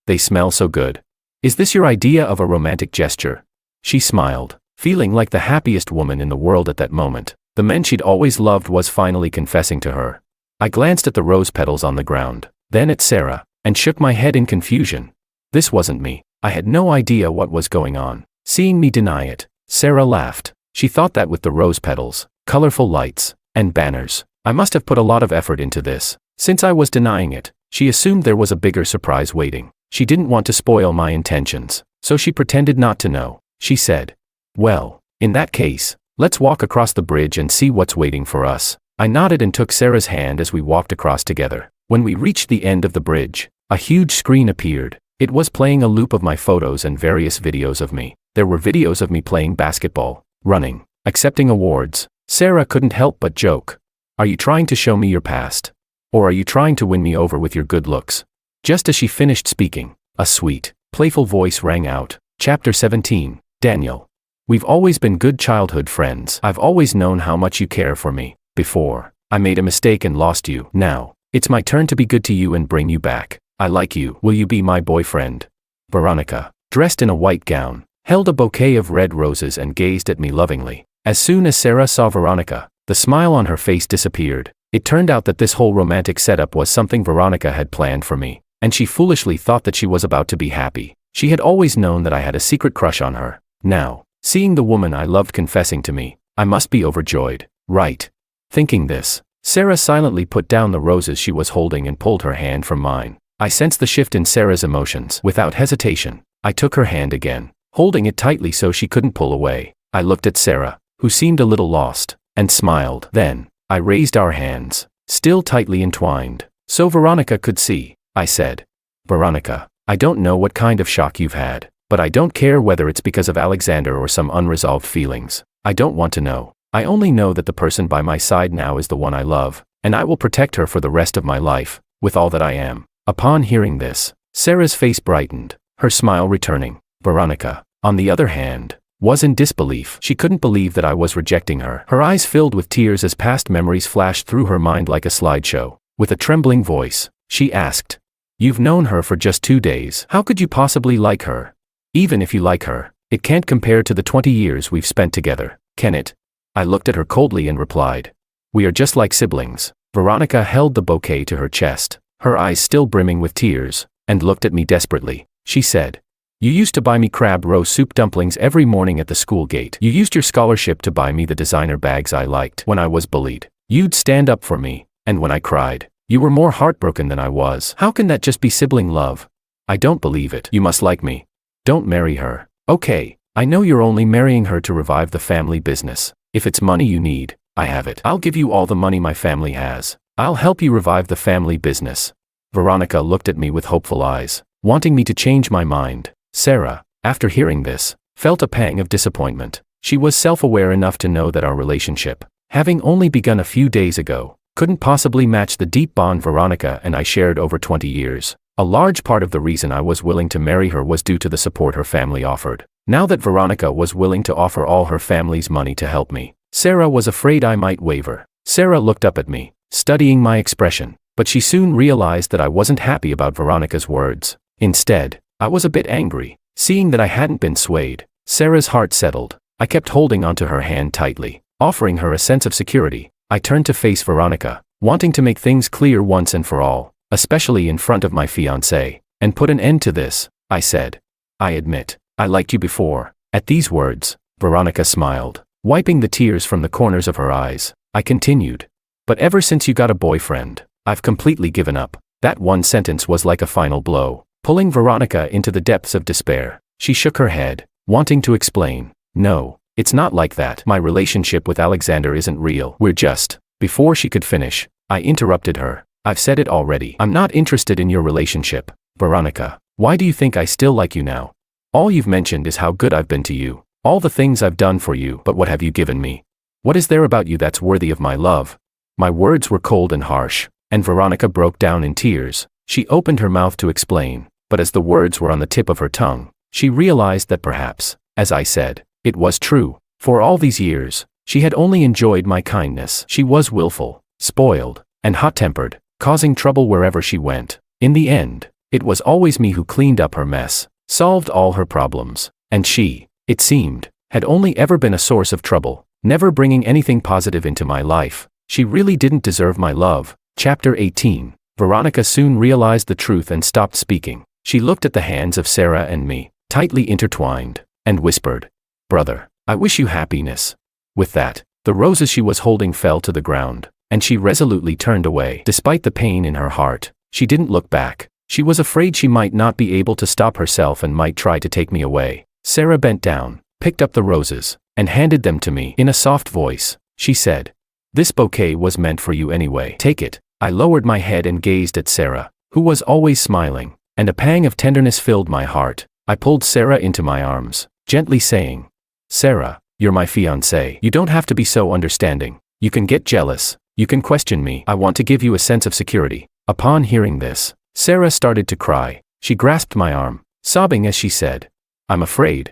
"They smell so good. Is this your idea of a romantic gesture?" She smiled, feeling like the happiest woman in the world at that moment. The man she'd always loved was finally confessing to her. I glanced at the rose petals on the ground, then at Sarah, and shook my head in confusion. This wasn't me. I had no idea what was going on. Seeing me deny it, Sarah laughed. She thought that with the rose petals, colorful lights, and banners, I must have put a lot of effort into this. Since I was denying it, she assumed there was a bigger surprise waiting. She didn't want to spoil my intentions, so she pretended not to know. She said, "Well, in that case, let's walk across the bridge and see what's waiting for us." I nodded and took Sarah's hand as we walked across together. When we reached the end of the bridge, a huge screen appeared. It was playing a loop of my photos and various videos of me. There were videos of me playing basketball, running, accepting awards. Sarah couldn't help but joke. "Are you trying to show me your past? Or are you trying to win me over with your good looks?" Just as she finished speaking, a sweet, playful voice rang out. Chapter 17, Daniel. "We've always been good childhood friends. I've always known how much you care for me. Before, I made a mistake and lost you. Now, it's my turn to be good to you and bring you back. I like you. Will you be my boyfriend?" Veronica, dressed in a white gown, held a bouquet of red roses and gazed at me lovingly. As soon as Sarah saw Veronica, the smile on her face disappeared. It turned out that this whole romantic setup was something Veronica had planned for me, and she foolishly thought that she was about to be happy. She had always known that I had a secret crush on her. Now, seeing the woman I loved confessing to me, I must be overjoyed, right? Thinking this, Sarah silently put down the roses she was holding and pulled her hand from mine. I sensed the shift in Sarah's emotions. Without hesitation, I took her hand again, holding it tightly so she couldn't pull away. I looked at Sarah, who seemed a little lost, and smiled. Then, I raised our hands, still tightly entwined, so Veronica could see. I said, "Veronica, I don't know what kind of shock you've had, but I don't care whether it's because of Alexander or some unresolved feelings. I don't want to know. I only know that the person by my side now is the one I love, and I will protect her for the rest of my life, with all that I am." Upon hearing this, Sarah's face brightened, her smile returning. Veronica, on the other hand, was in disbelief. She couldn't believe that I was rejecting her. Her eyes filled with tears as past memories flashed through her mind like a slideshow. With a trembling voice, she asked, "You've known her for just 2 days. How could you possibly like her? Even if you like her, it can't compare to the 20 years we've spent together, can it?" I looked at her coldly and replied, "We are just like siblings." Veronica held the bouquet to her chest, her eyes still brimming with tears, and looked at me desperately. She said, "You used to buy me crab roe soup dumplings every morning at the school gate. You used your scholarship to buy me the designer bags I liked. When I was bullied, you'd stand up for me, and when I cried, you were more heartbroken than I was. How can that just be sibling love? I don't believe it. You must like me. Don't marry her. Okay, I know you're only marrying her to revive the family business. If it's money you need, I have it. I'll give you all the money my family has. I'll help you revive the family business." Veronica looked at me with hopeful eyes, wanting me to change my mind. Sarah, after hearing this, felt a pang of disappointment. She was self-aware enough to know that our relationship, having only begun a few days ago, couldn't possibly match the deep bond Veronica and I shared over 20 years. A large part of the reason I was willing to marry her was due to the support her family offered. Now that Veronica was willing to offer all her family's money to help me, Sarah was afraid I might waver. Sarah looked up at me, studying my expression, but she soon realized that I wasn't happy about Veronica's words. Instead, I was a bit angry. Seeing that I hadn't been swayed, Sarah's heart settled. I kept holding onto her hand tightly, offering her a sense of security. I turned to face Veronica, wanting to make things clear once and for all, especially in front of my fiancé. and put an end to this, I said. I admit, I liked you before. At these words, Veronica smiled, wiping the tears from the corners of her eyes. I continued. But ever since you got a boyfriend, I've completely given up. That one sentence was like a final blow, pulling Veronica into the depths of despair. She shook her head, wanting to explain. No, it's not like that. My relationship with Alexander isn't real. We're just… Before she could finish, I interrupted her. I've said it already. I'm not interested in your relationship. Veronica, why do you think I still like you now? All you've mentioned is how good I've been to you, all the things I've done for you, but what have you given me? What is there about you that's worthy of my love? My words were cold and harsh, and Veronica broke down in tears. She opened her mouth to explain, but as the words were on the tip of her tongue, she realized that perhaps, as I said, it was true. For all these years, she had only enjoyed my kindness. She was willful, spoiled, and hot-tempered, causing trouble wherever she went. In the end, it was always me who cleaned up her mess, solved all her problems, and she, it seemed, had only ever been a source of trouble, never bringing anything positive into my life. She really didn't deserve my love. Chapter 18. Veronica soon realized the truth and stopped speaking. She looked at the hands of Sarah and me, tightly intertwined, and whispered, "Brother, I wish you happiness." With that, the roses she was holding fell to the ground, and she resolutely turned away. Despite the pain in her heart, she didn't look back. She was afraid she might not be able to stop herself and might try to take me away. Sarah bent down, picked up the roses, and handed them to me. In a soft voice, she said, "This bouquet was meant for you anyway. Take it." I lowered my head and gazed at Sarah, who was always smiling, and a pang of tenderness filled my heart. I pulled Sarah into my arms, gently saying, "Sarah, you're my fiancée. You don't have to be so understanding. You can get jealous. You can question me. I want to give you a sense of security." Upon hearing this, Sarah started to cry. She grasped my arm, sobbing as she said, I'm afraid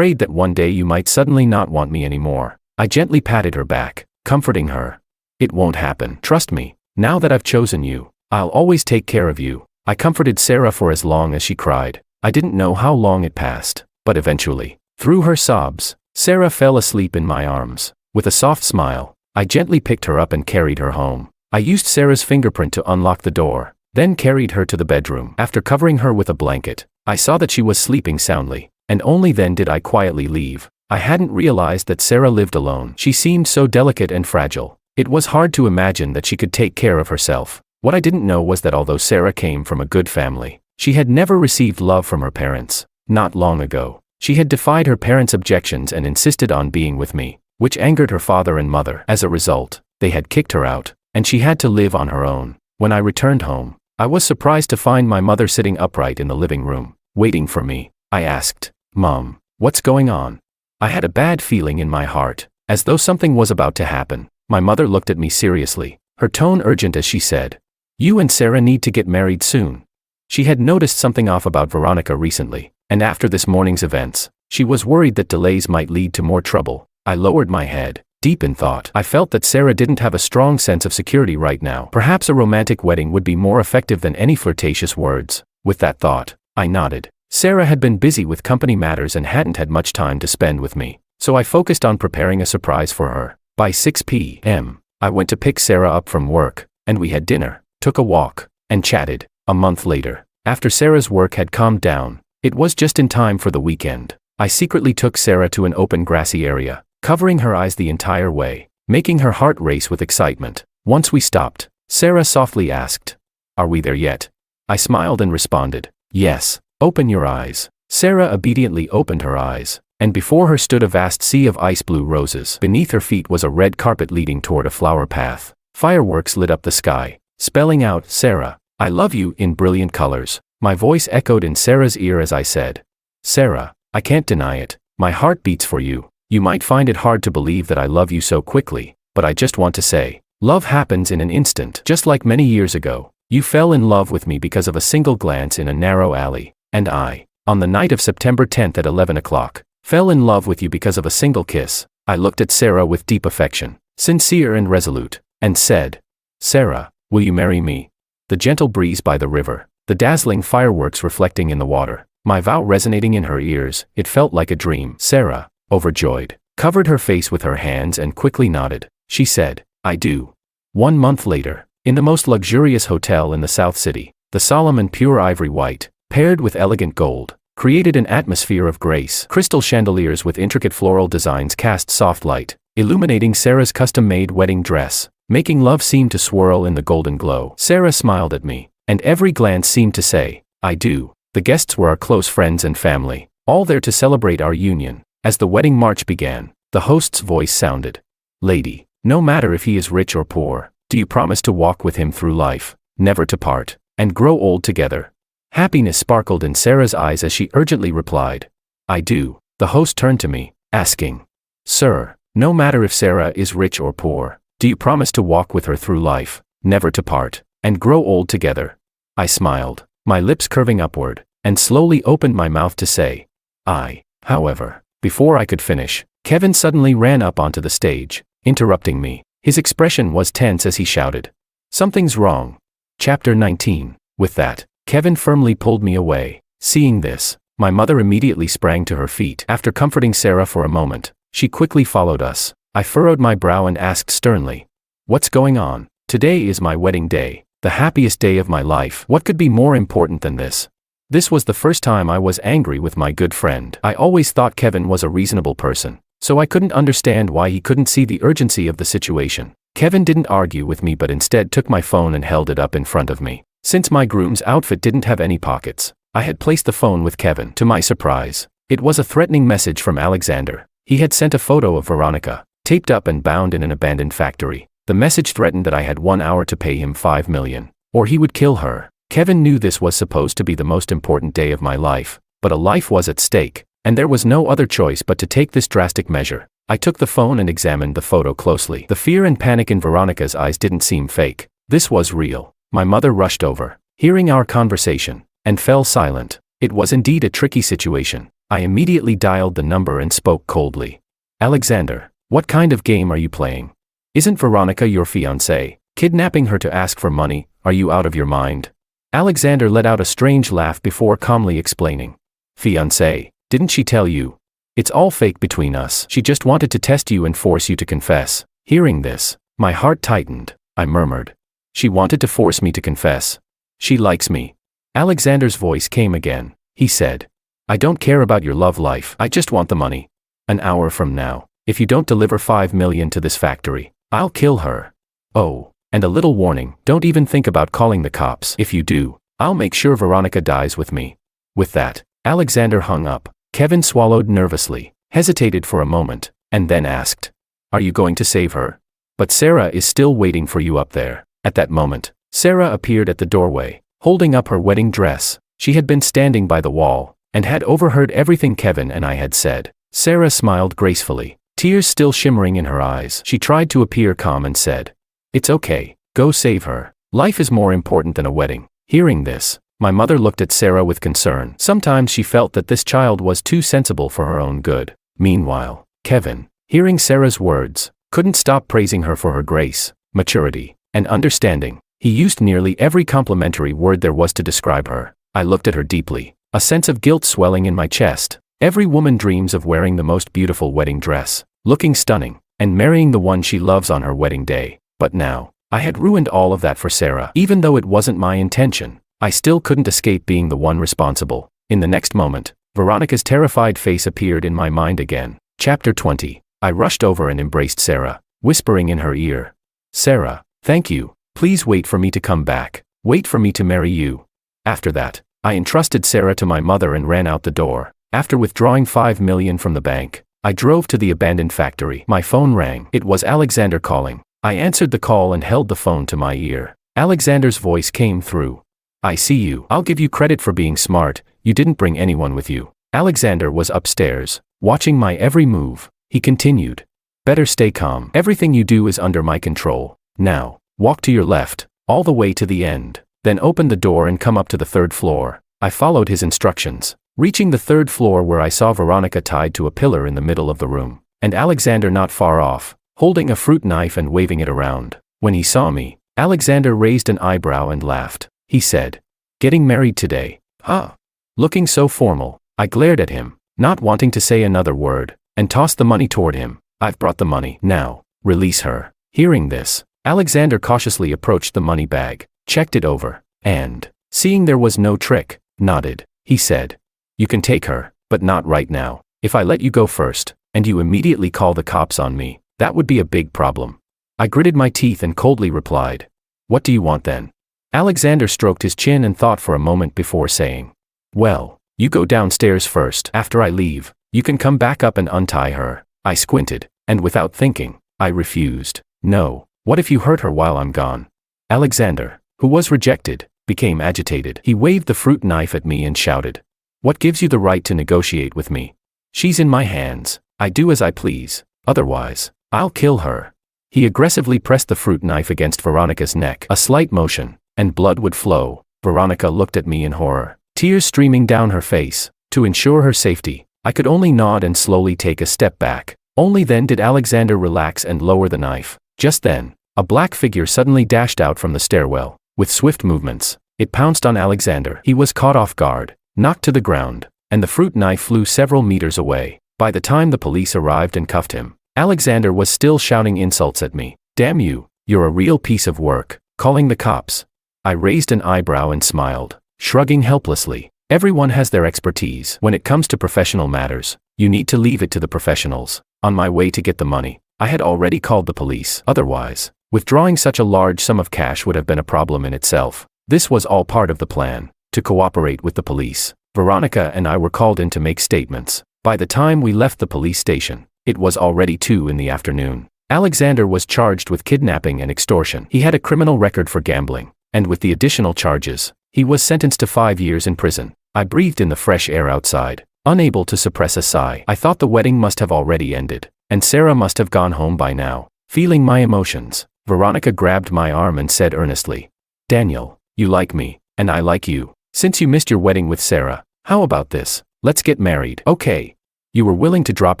that one day you might suddenly not want me anymore." I gently patted her back, comforting her. "It won't happen. Trust me. Now that I've chosen you, I'll always take care of you." I comforted Sarah for as long as she cried. I didn't know how long it passed, but eventually, through her sobs, Sarah fell asleep in my arms. With a soft smile, I gently picked her up and carried her home. I used Sarah's fingerprint to unlock the door, then carried her to the bedroom. After covering her with a blanket, I saw that she was sleeping soundly, and only then did I quietly leave. I hadn't realized that Sarah lived alone. She seemed so delicate and fragile. It was hard to imagine that she could take care of herself. What I didn't know was that although Sarah came from a good family, she had never received love from her parents. Not long ago, she had defied her parents' objections and insisted on being with me, which angered her father and mother. As a result, they had kicked her out, and she had to live on her own. When I returned home, I was surprised to find my mother sitting upright in the living room, waiting for me. I asked, "Mom, what's going on?" I had a bad feeling in my heart, as though something was about to happen. My mother looked at me seriously, her tone urgent as she said, "You and Sarah need to get married soon." She had noticed something off about Veronica recently, and after this morning's events, she was worried that delays might lead to more trouble. I lowered my head, deep in thought. I felt that Sarah didn't have a strong sense of security right now. Perhaps a romantic wedding would be more effective than any flirtatious words. With that thought, I nodded. Sarah had been busy with company matters and hadn't had much time to spend with me, so I focused on preparing a surprise for her. By 6 p.m., I went to pick Sarah up from work, and we had dinner, took a walk, and chatted. A month later, after Sarah's work had calmed down, it was just in time for the weekend. I secretly took Sarah to an open grassy area, covering her eyes the entire way, making her heart race with excitement. Once we stopped, Sarah softly asked, "Are we there yet?" I smiled and responded, "Yes, open your eyes." Sarah obediently opened her eyes, and before her stood a vast sea of ice blue roses. Beneath her feet was a red carpet leading toward a flower path. Fireworks lit up the sky, spelling out, "Sarah, I love you," in brilliant colors. My voice echoed in Sarah's ear as I said, "Sarah, I can't deny it. My heart beats for you. You might find it hard to believe that I love you so quickly, but I just want to say, love happens in an instant. Just like many years ago, you fell in love with me because of a single glance in a narrow alley, and I, on the night of September 10th at 11 o'clock, fell in love with you because of a single kiss." I looked at Sarah with deep affection, sincere and resolute, and said, "Sarah, will you marry me?" The gentle breeze by the river, the dazzling fireworks reflecting in the water, my vow resonating in her ears, it felt like a dream. Sarah, overjoyed, covered her face with her hands and quickly nodded. She said, "I do." 1 month later, in the most luxurious hotel in the South City, the solemn and pure ivory white, paired with elegant gold, created an atmosphere of grace. Crystal chandeliers with intricate floral designs cast soft light, illuminating Sarah's custom-made wedding dress, making love seem to swirl in the golden glow. Sarah smiled at me, and every glance seemed to say, "I do." The guests were our close friends and family, all there to celebrate our union. As the wedding march began, the host's voice sounded. "Lady, no matter if he is rich or poor, do you promise to walk with him through life, never to part, and grow old together?" Happiness sparkled in Sarah's eyes as she urgently replied, "I do." The host turned to me, asking, "Sir, no matter if Sarah is rich or poor, do you promise to walk with her through life, never to part, and grow old together?" I smiled, my lips curving upward, and slowly opened my mouth to say, "I." However, before I could finish, Kevin suddenly ran up onto the stage, interrupting me. His expression was tense as he shouted, "Something's wrong." Chapter 19. With that, Kevin firmly pulled me away. Seeing this, my mother immediately sprang to her feet. After comforting Sarah for a moment, she quickly followed us. I furrowed my brow and asked sternly, "What's going on?" "Today is my wedding day, the happiest day of my life. What could be more important than this?" This was the first time I was angry with my good friend. I always thought Kevin was a reasonable person, so I couldn't understand why he couldn't see the urgency of the situation. Kevin didn't argue with me but instead took my phone and held it up in front of me. Since my groom's outfit didn't have any pockets, I had placed the phone with Kevin. To my surprise, it was a threatening message from Alexander. He had sent a photo of Veronica, taped up and bound in an abandoned factory. The message threatened that I had 1 hour to pay him $5 million, or he would kill her. Kevin knew this was supposed to be the most important day of my life, but a life was at stake, and there was no other choice but to take this drastic measure. I took the phone and examined the photo closely. The fear and panic in Veronica's eyes didn't seem fake. This was real. My mother rushed over, hearing our conversation, and fell silent. It was indeed a tricky situation. I immediately dialed the number and spoke coldly. "Alexander, what kind of game are you playing? Isn't Veronica your fiancée? Kidnapping her to ask for money? Are you out of your mind?" Alexander let out a strange laugh before calmly explaining. "Fiancée, didn't she tell you? It's all fake between us. She just wanted to test you and force you to confess." Hearing this, my heart tightened. I murmured, "She wanted to force me to confess. She likes me." Alexander's voice came again. He said, "I don't care about your love life. I just want the money. An hour from now, if you don't deliver $5 million to this factory, I'll kill her. Oh, and a little warning, don't even think about calling the cops. If you do, I'll make sure Veronica dies with me." With that, Alexander hung up. Kevin swallowed nervously, hesitated for a moment, and then asked, "Are you going to save her? But Sarah is still waiting for you up there." At that moment, Sarah appeared at the doorway, holding up her wedding dress. She had been standing by the wall, and had overheard everything Kevin and I had said. Sarah smiled gracefully, tears still shimmering in her eyes. She tried to appear calm and said, "It's okay, go save her. Life is more important than a wedding." Hearing this, my mother looked at Sarah with concern. Sometimes she felt that this child was too sensible for her own good. Meanwhile, Kevin, hearing Sarah's words, couldn't stop praising her for her grace, maturity, and understanding. He used nearly every complimentary word there was to describe her. I looked at her deeply, a sense of guilt swelling in my chest. Every woman dreams of wearing the most beautiful wedding dress, looking stunning, and marrying the one she loves on her wedding day. But now, I had ruined all of that for Sarah. Even though it wasn't my intention, I still couldn't escape being the one responsible. In the next moment, Veronica's terrified face appeared in my mind again. Chapter 20. I rushed over and embraced Sarah, whispering in her ear, "Sarah, thank you. Please wait for me to come back. Wait for me to marry you." After that, I entrusted Sarah to my mother and ran out the door. After withdrawing $5 million from the bank, I drove to the abandoned factory. My phone rang. It was Alexander calling. I answered the call and held the phone to my ear. Alexander's voice came through. "I see you. I'll give you credit for being smart. You didn't bring anyone with you." Alexander was upstairs, watching my every move. He continued, "Better stay calm. Everything you do is under my control. Now, walk to your left, all the way to the end. Then open the door and come up to the 3rd floor." I followed his instructions, reaching the 3rd floor where I saw Veronica tied to a pillar in the middle of the room, and Alexander not far off, holding a fruit knife and waving it around. When he saw me, Alexander raised an eyebrow and laughed. He said, "Getting married today, huh?" Looking so formal, I glared at him, not wanting to say another word, and tossed the money toward him. "I've brought the money. Now, release her." Hearing this, Alexander cautiously approached the money bag, checked it over, and, seeing there was no trick, nodded. He said, "You can take her, but not right now. If I let you go first, and you immediately call the cops on me, that would be a big problem." I gritted my teeth and coldly replied, "What do you want then?" Alexander stroked his chin and thought for a moment before saying, "Well, you go downstairs first. After I leave, you can come back up and untie her." I squinted, and without thinking, I refused. "No, what if you hurt her while I'm gone?" Alexander, who was rejected, became agitated. He waved the fruit knife at me and shouted, "What gives you the right to negotiate with me? She's in my hands. I do as I please. Otherwise, I'll kill her." He aggressively pressed the fruit knife against Veronica's neck. A slight motion, and blood would flow. Veronica looked at me in horror, tears streaming down her face. To ensure her safety, I could only nod and slowly take a step back. Only then did Alexander relax and lower the knife. Just then, a black figure suddenly dashed out from the stairwell. With swift movements, it pounced on Alexander. He was caught off guard, knocked to the ground, and the fruit knife flew several meters away. By the time the police arrived and cuffed him, Alexander was still shouting insults at me. "Damn you, you're a real piece of work, calling the cops." I raised an eyebrow and smiled, shrugging helplessly. Everyone has their expertise. When it comes to professional matters, you need to leave it to the professionals. On my way to get the money, I had already called the police. Otherwise, withdrawing such a large sum of cash would have been a problem in itself. This was all part of the plan, to cooperate with the police. Veronica and I were called in to make statements. By the time we left the police station, it was already 2 in the afternoon. Alexander was charged with kidnapping and extortion. He had a criminal record for gambling, and with the additional charges, he was sentenced to 5 years in prison. I breathed in the fresh air outside, unable to suppress a sigh. I thought the wedding must have already ended, and Sarah must have gone home by now. Feeling my emotions, Veronica grabbed my arm and said earnestly, "Daniel, you like me, and I like you. Since you missed your wedding with Sarah, how about this? Let's get married." "Okay. You were willing to drop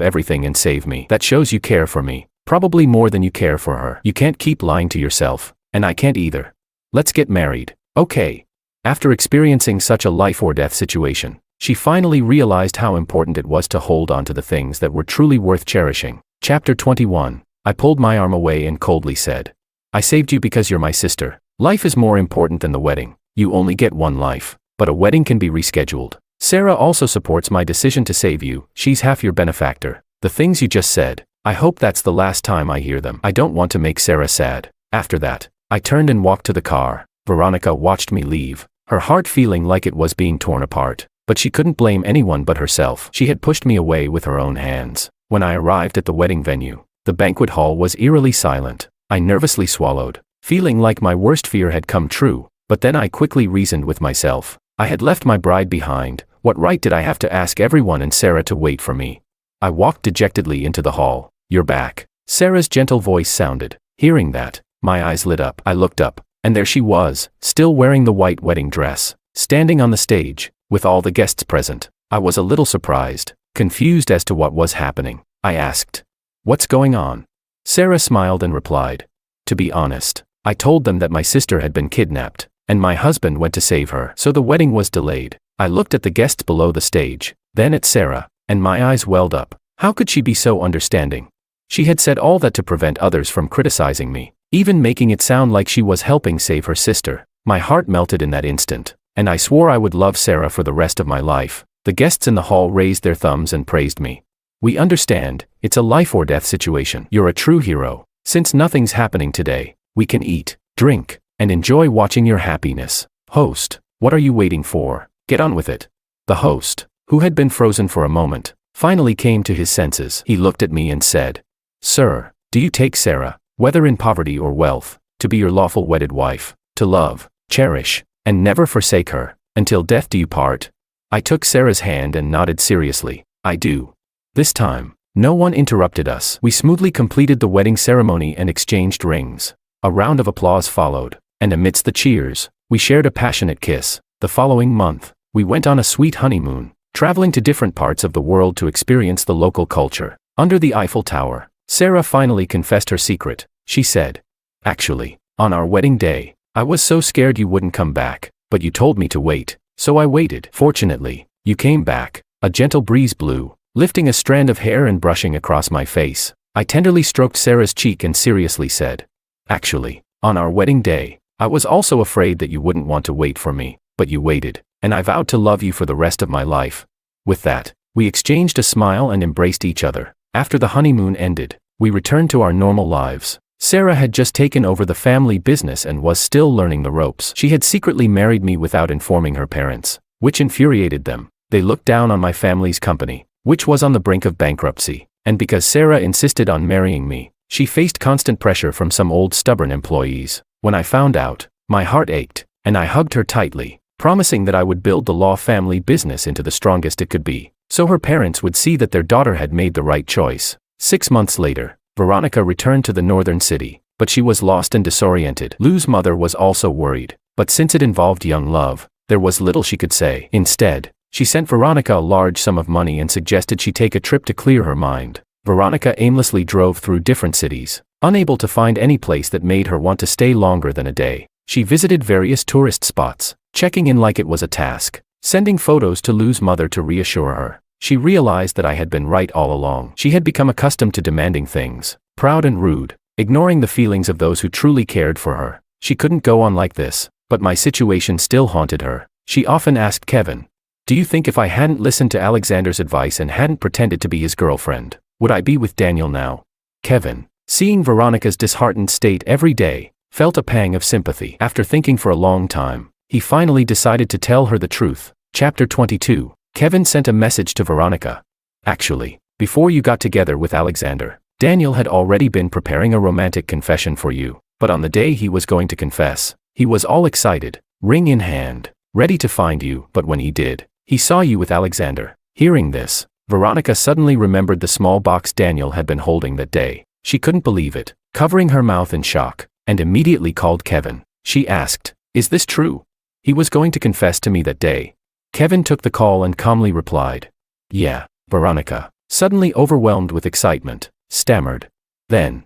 everything and save me. That shows you care for me, probably more than you care for her. You can't keep lying to yourself, and I can't either. Let's get married." "Okay." After experiencing such a life-or-death situation, she finally realized how important it was to hold on to the things that were truly worth cherishing. Chapter 21. I pulled my arm away and coldly said, "I saved you because you're my sister. Life is more important than the wedding. You only get one life, but a wedding can be rescheduled. Sarah also supports my decision to save you. She's half your benefactor." The things you just said, I hope that's the last time I hear them. I don't want to make Sarah sad. After that, I turned and walked to the car. Veronica watched me leave, her heart feeling like it was being torn apart. But she couldn't blame anyone but herself. She had pushed me away with her own hands. When I arrived at the wedding venue, the banquet hall was eerily silent. I nervously swallowed, feeling like my worst fear had come true. But then I quickly reasoned with myself. I had left my bride behind. What right did I have to ask everyone and Sarah to wait for me? I walked dejectedly into the hall. "You're back," Sarah's gentle voice sounded. Hearing that, my eyes lit up. I looked up, and there she was, still wearing the white wedding dress, standing on the stage, with all the guests present. I was a little surprised, confused as to what was happening. I asked, "What's going on?" Sarah smiled and replied, "To be honest, I told them that my sister had been kidnapped, and my husband went to save her, so the wedding was delayed." I looked at the guests below the stage, then at Sarah, and my eyes welled up. How could she be so understanding? She had said all that to prevent others from criticizing me, even making it sound like she was helping save her sister. My heart melted in that instant, and I swore I would love Sarah for the rest of my life. The guests in the hall raised their thumbs and praised me. "We understand, it's a life-or-death situation. You're a true hero. Since nothing's happening today, we can eat, drink, and enjoy watching your happiness." "Host, what are you waiting for? Get on with it." The host, who had been frozen for a moment, finally came to his senses. He looked at me and said, "Sir, do you take Sarah, whether in poverty or wealth, to be your lawful wedded wife, to love, cherish, and never forsake her, until death do you part?" I took Sarah's hand and nodded seriously. "I do." This time, no one interrupted us. We smoothly completed the wedding ceremony and exchanged rings. A round of applause followed, and amidst the cheers, we shared a passionate kiss. The following month, we went on a sweet honeymoon, traveling to different parts of the world to experience the local culture. Under the Eiffel Tower, Sarah finally confessed her secret. She said, "Actually, on our wedding day, I was so scared you wouldn't come back, but you told me to wait, so I waited. Fortunately, you came back." A gentle breeze blew, lifting a strand of hair and brushing across my face. I tenderly stroked Sarah's cheek and seriously said, "Actually, on our wedding day, I was also afraid that you wouldn't want to wait for me, but you waited. and I vowed to love you for the rest of my life." With that, we exchanged a smile and embraced each other. After the honeymoon ended, we returned to our normal lives. Sarah had just taken over the family business and was still learning the ropes. She had secretly married me without informing her parents, which infuriated them. They looked down on my family's company, which was on the brink of bankruptcy, and because Sarah insisted on marrying me, she faced constant pressure from some old stubborn employees. When I found out, my heart ached, and I hugged her tightly, promising that I would build the law family business into the strongest it could be, so her parents would see that their daughter had made the right choice. 6 months later, Veronica returned to the northern city, but she was lost and disoriented. Lou's mother was also worried, but since it involved young love, there was little she could say. Instead, she sent Veronica a large sum of money and suggested she take a trip to clear her mind. Veronica aimlessly drove through different cities, unable to find any place that made her want to stay longer than a day. She visited various tourist spots, checking in like it was a task, sending photos to Lou's mother to reassure her. She realized that I had been right all along. She had become accustomed to demanding things, proud and rude, ignoring the feelings of those who truly cared for her. She couldn't go on like this, but my situation still haunted her. She often asked Kevin, "Do you think if I hadn't listened to Alexander's advice and hadn't pretended to be his girlfriend, would I be with Daniel now?" Kevin, seeing Veronica's disheartened state every day, felt a pang of sympathy. After thinking for a long time, he finally decided to tell her the truth. Chapter 22. Kevin sent a message to Veronica. "Actually, before you got together with Alexander, Daniel had already been preparing a romantic confession for you, but on the day he was going to confess, he was all excited, ring in hand, ready to find you, but when he did, he saw you with Alexander." Hearing this, Veronica suddenly remembered the small box Daniel had been holding that day. She couldn't believe it, covering her mouth in shock, and immediately called Kevin. She asked, "Is this true? He was going to confess to me that day." Kevin took the call and calmly replied, "Yeah." Veronica, suddenly overwhelmed with excitement, stammered, "Then,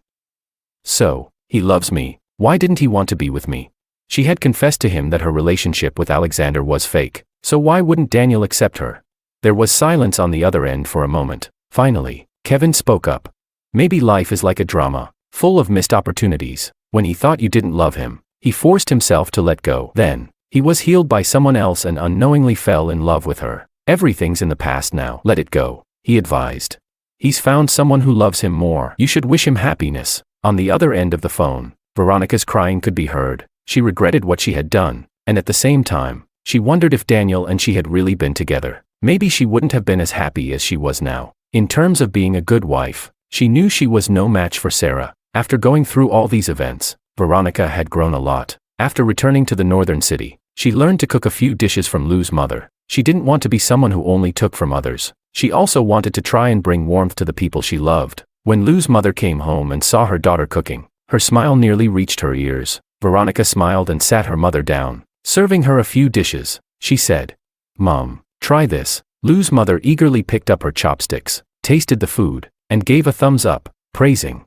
so, he loves me, why didn't he want to be with me?" She had confessed to him that her relationship with Alexander was fake, so why wouldn't Daniel accept her? There was silence on the other end for a moment. Finally, Kevin spoke up. "Maybe life is like a drama, full of missed opportunities. When he thought you didn't love him, he forced himself to let go. Then, he was healed by someone else and unknowingly fell in love with her. Everything's in the past now. Let it go," he advised. "He's found someone who loves him more. You should wish him happiness." On the other end of the phone, Veronica's crying could be heard. She regretted what she had done, and at the same time, she wondered if Daniel and she had really been together. Maybe she wouldn't have been as happy as she was now. In terms of being a good wife, she knew she was no match for Sarah. After going through all these events, Veronica had grown a lot. After returning to the northern city, she learned to cook a few dishes from Lou's mother. She didn't want to be someone who only took from others. She also wanted to try and bring warmth to the people she loved. When Lou's mother came home and saw her daughter cooking, her smile nearly reached her ears. Veronica smiled and sat her mother down. Serving her a few dishes, she said, "Mom, try this." Lou's mother eagerly picked up her chopsticks, tasted the food, and gave a thumbs up, praising,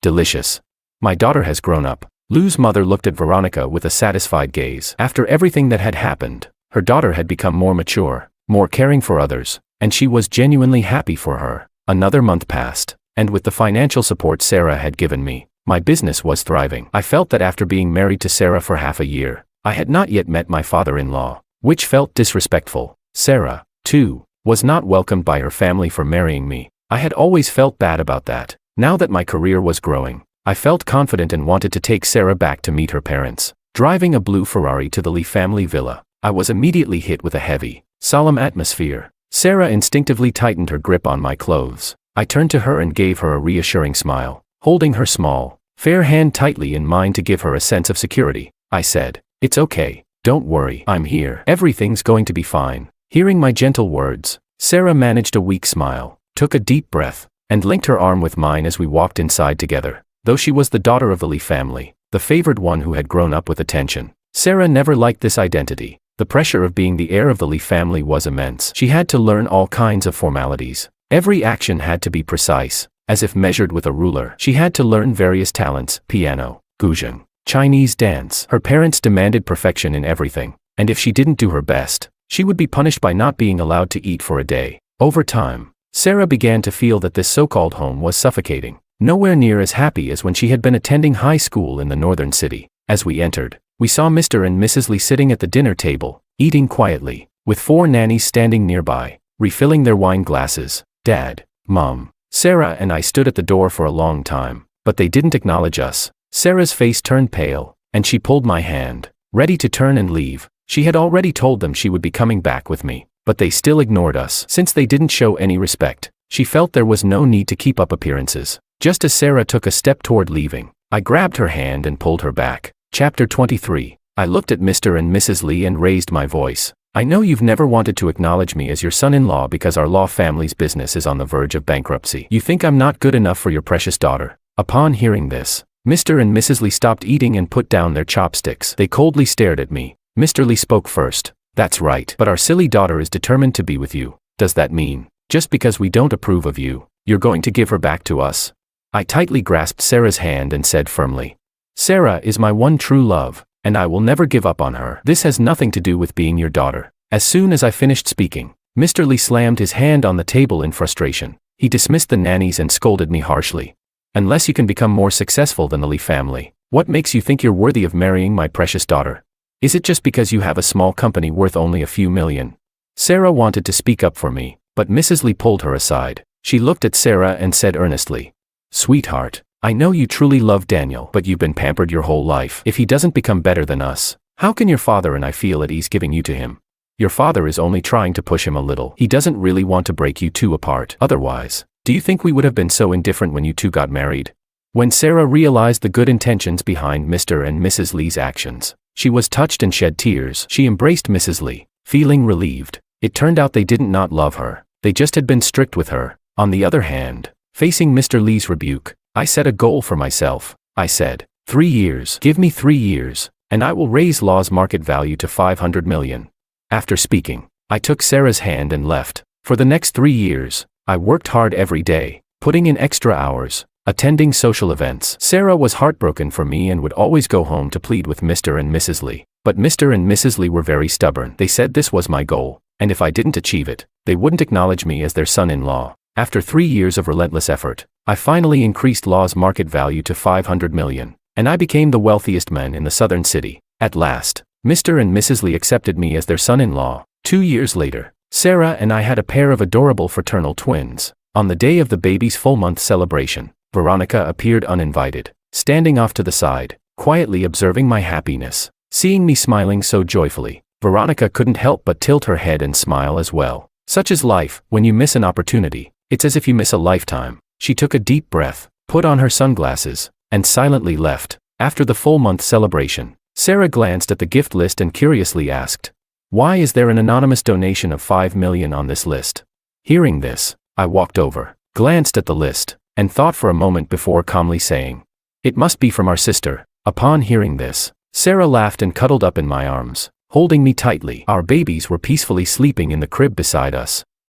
delicious. My daughter has grown up." Lou's mother looked at Veronica with a satisfied gaze. After everything that had happened, her daughter had become more mature, more caring for others, and she was genuinely happy for her. Another month passed, and with the financial support Sarah had given me, my business was thriving. I felt that after being married to Sarah for half a year, I had not yet met my father-in-law, which felt disrespectful. Sarah, too, was not welcomed by her family for marrying me. I had always felt bad about that. Now that my career was growing, I felt confident and wanted to take Sarah back to meet her parents. Driving a blue Ferrari to the Lee family villa, I was immediately hit with a heavy, solemn atmosphere. Sarah instinctively tightened her grip on my clothes. I turned to her and gave her a reassuring smile, holding her small, fair hand tightly in mine to give her a sense of security. I said, "It's okay, don't worry, I'm here. Everything's going to be fine." Hearing my gentle words, Sarah managed a weak smile, took a deep breath, and linked her arm with mine as we walked inside together. Though she was the daughter of the Lee family, the favored one who had grown up with attention, Sarah never liked this identity. The pressure of being the heir of the Lee family was immense. She had to learn all kinds of formalities. Every action had to be precise, as if measured with a ruler. She had to learn various talents: piano, guzheng, Chinese dance. Her parents demanded perfection in everything, and if she didn't do her best, she would be punished by not being allowed to eat for a day. Over time, Sarah began to feel that this so-called home was suffocating, nowhere near as happy as when she had been attending high school in the northern city. As we entered, we saw Mr. and Mrs. Lee sitting at the dinner table, eating quietly, with 4 nannies standing nearby, refilling their wine glasses. Dad, Mom, Sarah and I stood at the door for a long time, but they didn't acknowledge us. Sarah's face turned pale, and she pulled my hand, ready to turn and leave. She had already told them she would be coming back with me, but they still ignored us. Since they didn't show any respect, she felt there was no need to keep up appearances. Just as Sarah took a step toward leaving, I grabbed her hand and pulled her back. Chapter 23. I looked at Mr. and Mrs. Lee and raised my voice. I know you've never wanted to acknowledge me as your son-in-law because our law family's business is on the verge of bankruptcy. You think I'm not good enough for your precious daughter. Upon hearing this, Mr. and Mrs. Lee stopped eating and put down their chopsticks. They coldly stared at me. Mr. Lee spoke first. That's right. But our silly daughter is determined to be with you. Does that mean, just because we don't approve of you, you're going to give her back to us? I tightly grasped Sarah's hand and said firmly, Sarah is my one true love, and I will never give up on her. This has nothing to do with being your daughter. As soon as I finished speaking, Mr. Lee slammed his hand on the table in frustration. He dismissed the nannies and scolded me harshly. Unless you can become more successful than the Lee family, what makes you think you're worthy of marrying my precious daughter? Is it just because you have a small company worth only a few million? Sarah wanted to speak up for me, but Mrs. Lee pulled her aside. She looked at Sarah and said earnestly, Sweetheart, I know you truly love Daniel, but you've been pampered your whole life. If he doesn't become better than us, how can your father and I feel at ease giving you to him? Your father is only trying to push him a little. He doesn't really want to break you two apart. Otherwise, do you think we would have been so indifferent when you two got married? When Sarah realized the good intentions behind Mr. and Mrs. Lee's actions, she was touched and shed tears. She embraced Mrs. Lee, feeling relieved. It turned out they didn't not love her. They just had been strict with her. On the other hand, facing Mr. Lee's rebuke, I set a goal for myself. I said, 3 years. Give me 3 years, and I will raise Law's market value to 500 million. After speaking, I took Sarah's hand and left. For the next 3 years, I worked hard every day, putting in extra hours, attending social events. Sarah was heartbroken for me and would always go home to plead with Mr. and Mrs. Lee. But Mr. and Mrs. Lee were very stubborn. They said this was my goal, and if I didn't achieve it, they wouldn't acknowledge me as their son-in-law. After 3 years of relentless effort, I finally increased Law's market value to 500 million, and I became the wealthiest man in the southern city. At last, Mr. and Mrs. Lee accepted me as their son-in-law. 2 years later, Sarah and I had a pair of adorable fraternal twins. On the day of the baby's full-month celebration, Veronica appeared uninvited, standing off to the side, quietly observing my happiness. Seeing me smiling so joyfully, Veronica couldn't help but tilt her head and smile as well. Such is life. When you miss an opportunity, it's as if you miss a lifetime. She took a deep breath, put on her sunglasses, and silently left. After the full-month celebration, Sarah glanced at the gift list and curiously asked, Why is there an anonymous donation of 5 million on this list? Hearing this, I walked over, glanced at the list, and thought for a moment before calmly saying, It must be from our sister. Upon hearing this, Sarah laughed and cuddled up in my arms, holding me tightly. Our babies were peacefully sleeping in the crib beside us.